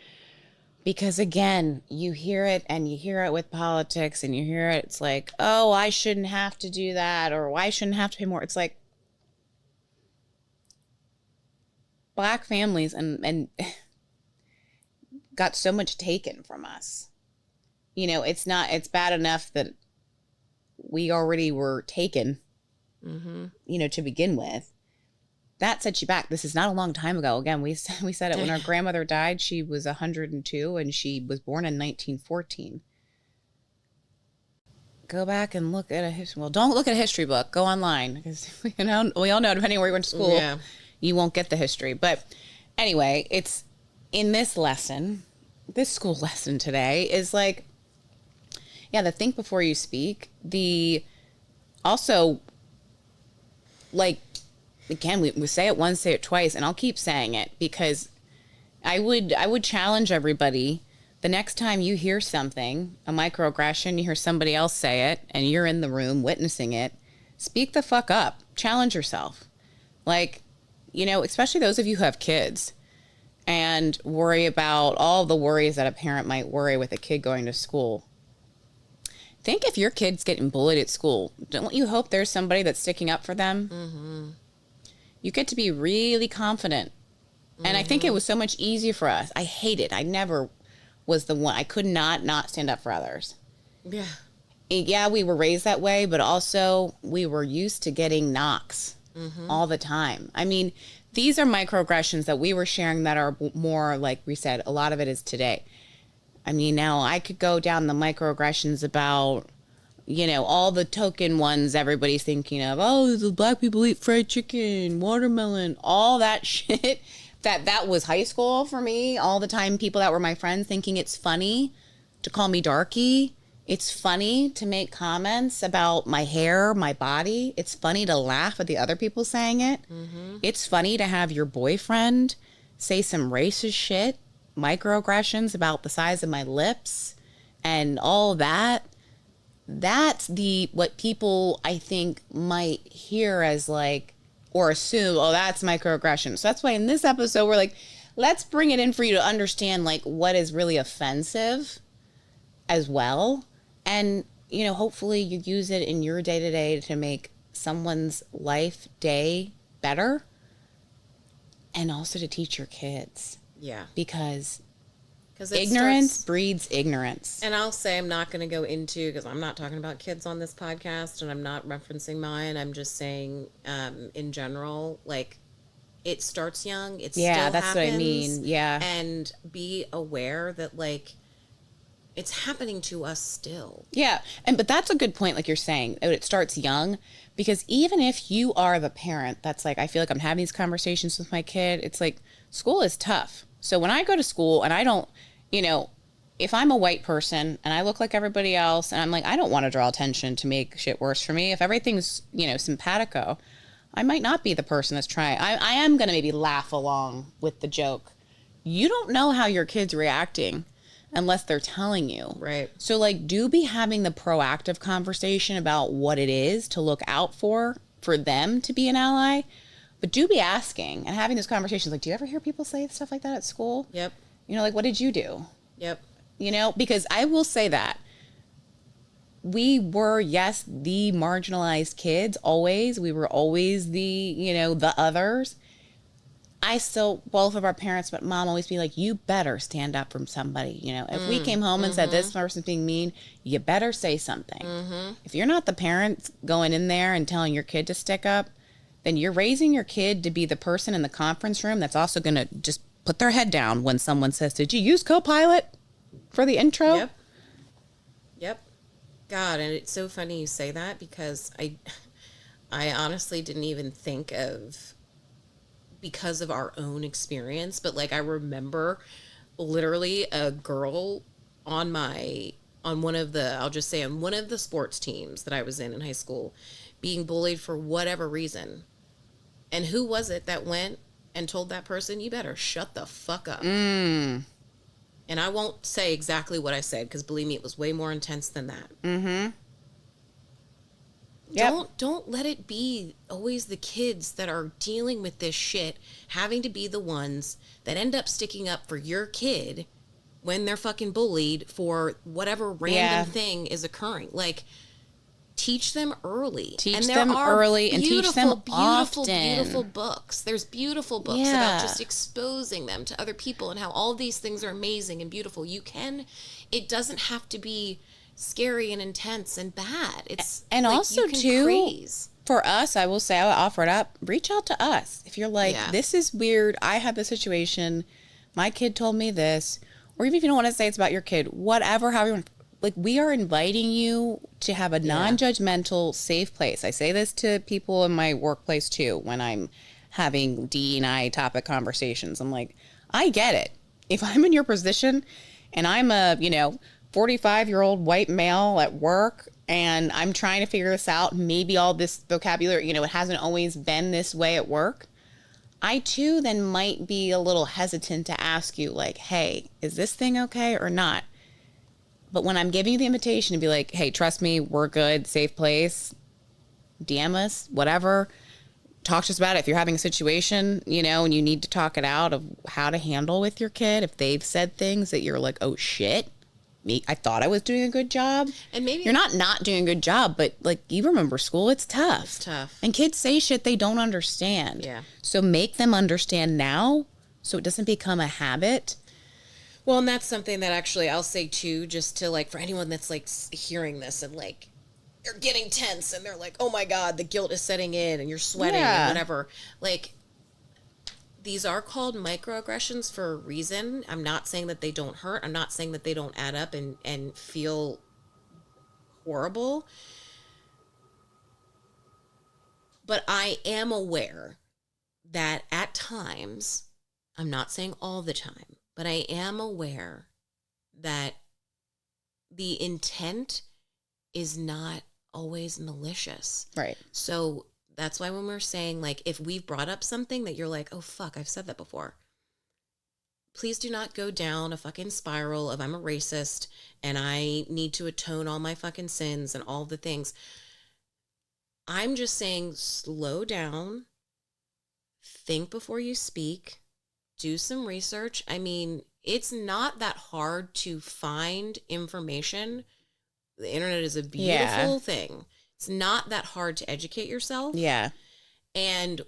Because again, you hear it with politics and you hear it. It's like, oh, I shouldn't have to do that, or I shouldn't have to pay more. It's like Black families and got so much taken from us. you know, it's bad enough that we already were taken, you know, to begin with. That sets you back. This is not a long time ago. Again, we said it when our grandmother died. She was 102 and she was born in 1914. Go back and look at a history. Well, don't look at a history book. Go online because we all know depending on where you went to school, you won't get the history. But anyway, it's in this lesson. This school lesson today is like, yeah, the think before you speak. The also like. Again, we say it once, say it twice, and I'll keep saying it because I would challenge everybody. The next time you hear something, a microaggression, you hear somebody else say it, and you're in the room witnessing it, speak the fuck up. Challenge yourself. Like, you know, especially those of you who have kids and worry about all the worries that a parent might worry with a kid going to school. Think if your kid's getting bullied at school, don't you hope there's somebody that's sticking up for them? Mm-hmm. You get to be really confident. And I think it was so much easier for us. I hate it. I never was the one. I could not stand up for others. Yeah. Yeah, we were raised that way, but also we were used to getting knocks all the time. I mean, these are microaggressions that we were sharing that are more, like we said, a lot of it is today. I mean, now I could go down the microaggressions about, you know, all the token ones everybody's thinking of. Oh, the black people eat fried chicken, watermelon, all that shit. That was high school for me. All the time, people that were my friends thinking it's funny to call me darky. It's funny to make comments about my hair, my body. It's funny to laugh at the other people saying it. Mm-hmm. It's funny to have your boyfriend say some racist shit, microaggressions about the size of my lips and all that. That's what people, I think, might hear as like, or assume, oh, that's microaggression. So that's why in this episode, we're like, let's bring it in for you to understand like what is really offensive as well. And, you know, hopefully you use it in your day-to-day to make someone's life day better. And also to teach your kids. Yeah. Because ignorance breeds ignorance. And I'll say I'm not going to go into, because I'm not talking about kids on this podcast and I'm not referencing mine. I'm just saying in general, like it starts young. It still happens. Yeah, that's what I mean. Yeah. And be aware that like it's happening to us still. Yeah. But that's a good point. Like you're saying, it starts young because even if you are the parent that's like, I feel like I'm having these conversations with my kid. It's like school is tough. So when I go to school and I don't, you know, if I'm a white person and I look like everybody else and I'm like, I don't want to draw attention to make shit worse for me. If everything's, you know, simpatico, I might not be the person that's trying. I am going to maybe laugh along with the joke. You don't know how your kid's reacting unless they're telling you. Right. So like, do be having the proactive conversation about what it is to look out for them to be an ally. But do be asking and having those conversations. Like, do you ever hear people say stuff like that at school? Yep. You know, like, what did you do? Yep. You know, because I will say that we were, yes, the marginalized kids always. We were always the, you know, the others. I still, both of our parents, but mom always be like, you better stand up from somebody. You know, if we came home and said this person's being mean, you better say something. Mm-hmm. If you're not the parent going in there and telling your kid to stick up, then you're raising your kid to be the person in the conference room that's also going to just put their head down when someone says, did you use Copilot for the intro? Yep. God, and it's so funny you say that because I honestly didn't even think of, because of our own experience, but like I remember literally a girl on one of the sports teams that I was in high school being bullied for whatever reason. And who was it that went and told that person, you better shut the fuck up? And I won't say exactly what I said, because believe me, it was way more intense than that. Mm-hmm. Yep. Don't let it be always the kids that are dealing with this shit, having to be the ones that end up sticking up for your kid when they're fucking bullied for whatever random thing is occurring. Like, Teach them early. Teach them early and teach them often. Beautiful books. There's beautiful books about just exposing them to other people and how all these things are amazing and beautiful. It doesn't have to be scary and intense and bad. It's and like also you can too, praise. For us, I will say, I would offer it up. Reach out to us if you're like, this is weird. I had this situation. My kid told me this, or even if you don't want to say it's about your kid, whatever, however you want. Like, we are inviting you to have a non-judgmental, safe place. I say this to people in my workplace too when I'm having D&I topic conversations. I'm like, I get it. If I'm in your position and I'm a 45-year-old white male at work and I'm trying to figure this out, maybe all this vocabulary, it hasn't always been this way at work, I too then might be a little hesitant to ask you, like, hey, is this thing okay or not? But when I'm giving you the invitation to be like, hey, trust me, we're good, safe place, DM us, whatever, talk to us about it. If you're having a situation, and you need to talk it out of how to handle with your kid, if they've said things that you're like, oh shit, I thought I was doing a good job. And maybe you're not doing a good job, but like, you remember school, it's tough. It's tough. And kids say shit they don't understand. Yeah. So make them understand now so it doesn't become a habit. Well, and that's something that actually I'll say too, just to like, for anyone that's like hearing this and like, they're getting tense and they're like, oh my God, the guilt is setting in and you're sweating and whatever. Like, these are called microaggressions for a reason. I'm not saying that they don't hurt. I'm not saying that they don't add up and feel horrible. But I am aware that at times, I'm not saying all the time, but I am aware that the intent is not always malicious. Right. So that's why when we're saying, like, if we've brought up something that you're like, oh, fuck, I've said that before, please do not go down a fucking spiral of I'm a racist and I need to atone all my fucking sins and all the things. I'm just saying, slow down, think before you speak, do some research. I mean, it's not that hard to find information. The internet is a beautiful thing. It's not that hard to educate yourself. Yeah. And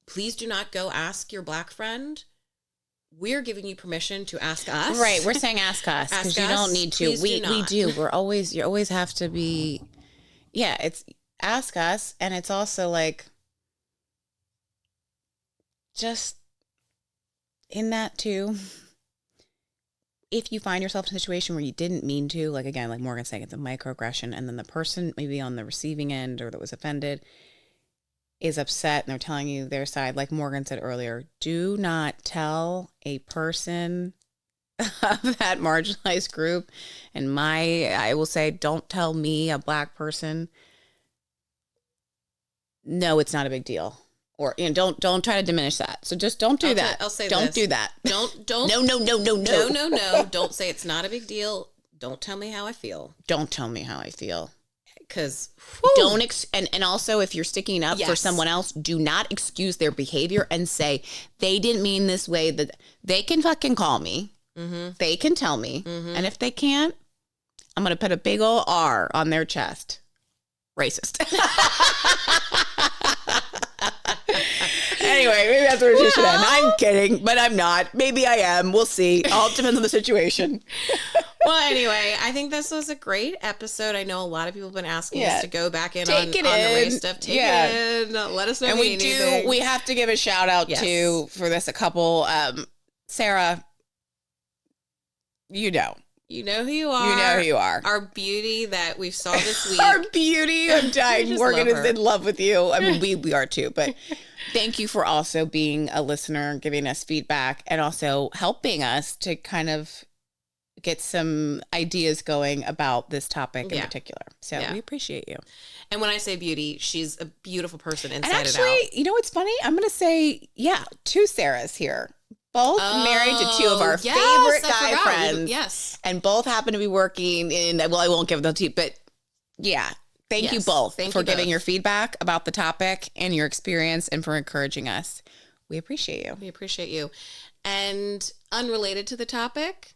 please do not go ask your black friend. We're giving you permission to ask us. Right. We're saying ask us because you don't need to. We do. You always have to be. Yeah. It's ask us. And it's also like, just in that too, if you find yourself in a situation where you didn't mean to, like, again, like Morgan's saying, it's a microaggression, and then the person maybe on the receiving end or that was offended is upset and they're telling you their side, like Morgan said earlier, do not tell a person of that marginalized group. And I will say, don't tell me, a black person, no, it's not a big deal. Or, don't try to diminish that. So just don't do that. I'll say don't this. do that. Don't. No. Don't say it's not a big deal. Don't tell me how I feel. Don't tell me how I feel. Because and also, if you're sticking up for someone else, do not excuse their behavior and say they didn't mean this way. That they can fucking call me. Mm-hmm. They can tell me. Mm-hmm. And if they can't, I'm going to put a big old R on their chest. Racist. Anyway, maybe that's where she should end. I'm kidding, but I'm not. Maybe I am. We'll see. All depends on the situation. Well, anyway, I think this was a great episode. I know a lot of people have been asking us to go back in on the race stuff. Take it in. Let us know. And we have to give a shout out to, for this, a couple. Sarah, you know who you are. You know who you are. Our beauty that we saw this week. Our beauty. I'm dying. Morgan is in love with you. I mean, we are too, but thank you for also being a listener, giving us feedback, and also helping us to kind of get some ideas going about this topic in particular. So we appreciate you. And when I say beauty, she's a beautiful person inside and actually, and out. You know what's funny? I'm going to say, two Sarahs here. Both married to two of our favorite guy friends. Yes. And both happen to be working in, well, I won't give the tea, but thank you both for giving your feedback about the topic and your experience and for encouraging us. We appreciate you. We appreciate you. And unrelated to the topic,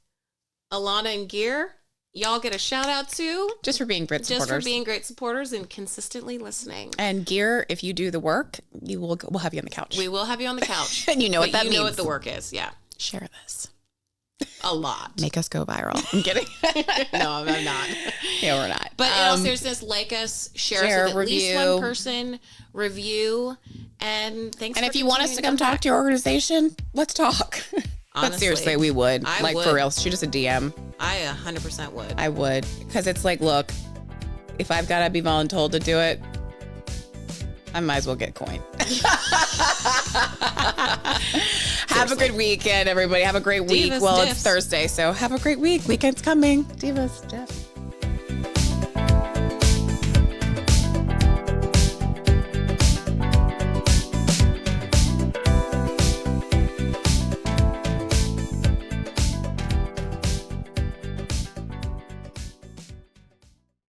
Alana and Gear, y'all get a shout out too. Just for being great supporters. Just for being great supporters and consistently listening. And Gear, if you do the work, we'll have you on the couch. We will have you on the couch. And you know what that means. You know what the work is. Yeah. Share this. A lot. Make us go viral. I'm kidding. No, I'm not. Yeah, we're not. But in all seriousness, like us, share us with at least one person, review, and thanks. And if you want us to come talk to your organization, let's talk. Honestly, but seriously, we would. I would. For real, shoot us a DM. I 100% would. I would. Because it's like, look, if I've got to be voluntold to do it, I might as well get coin. Have a good weekend, everybody. Have a great week. Divas, well, diffs. It's Thursday, so have a great week. Weekend's coming. Divas, Jeff.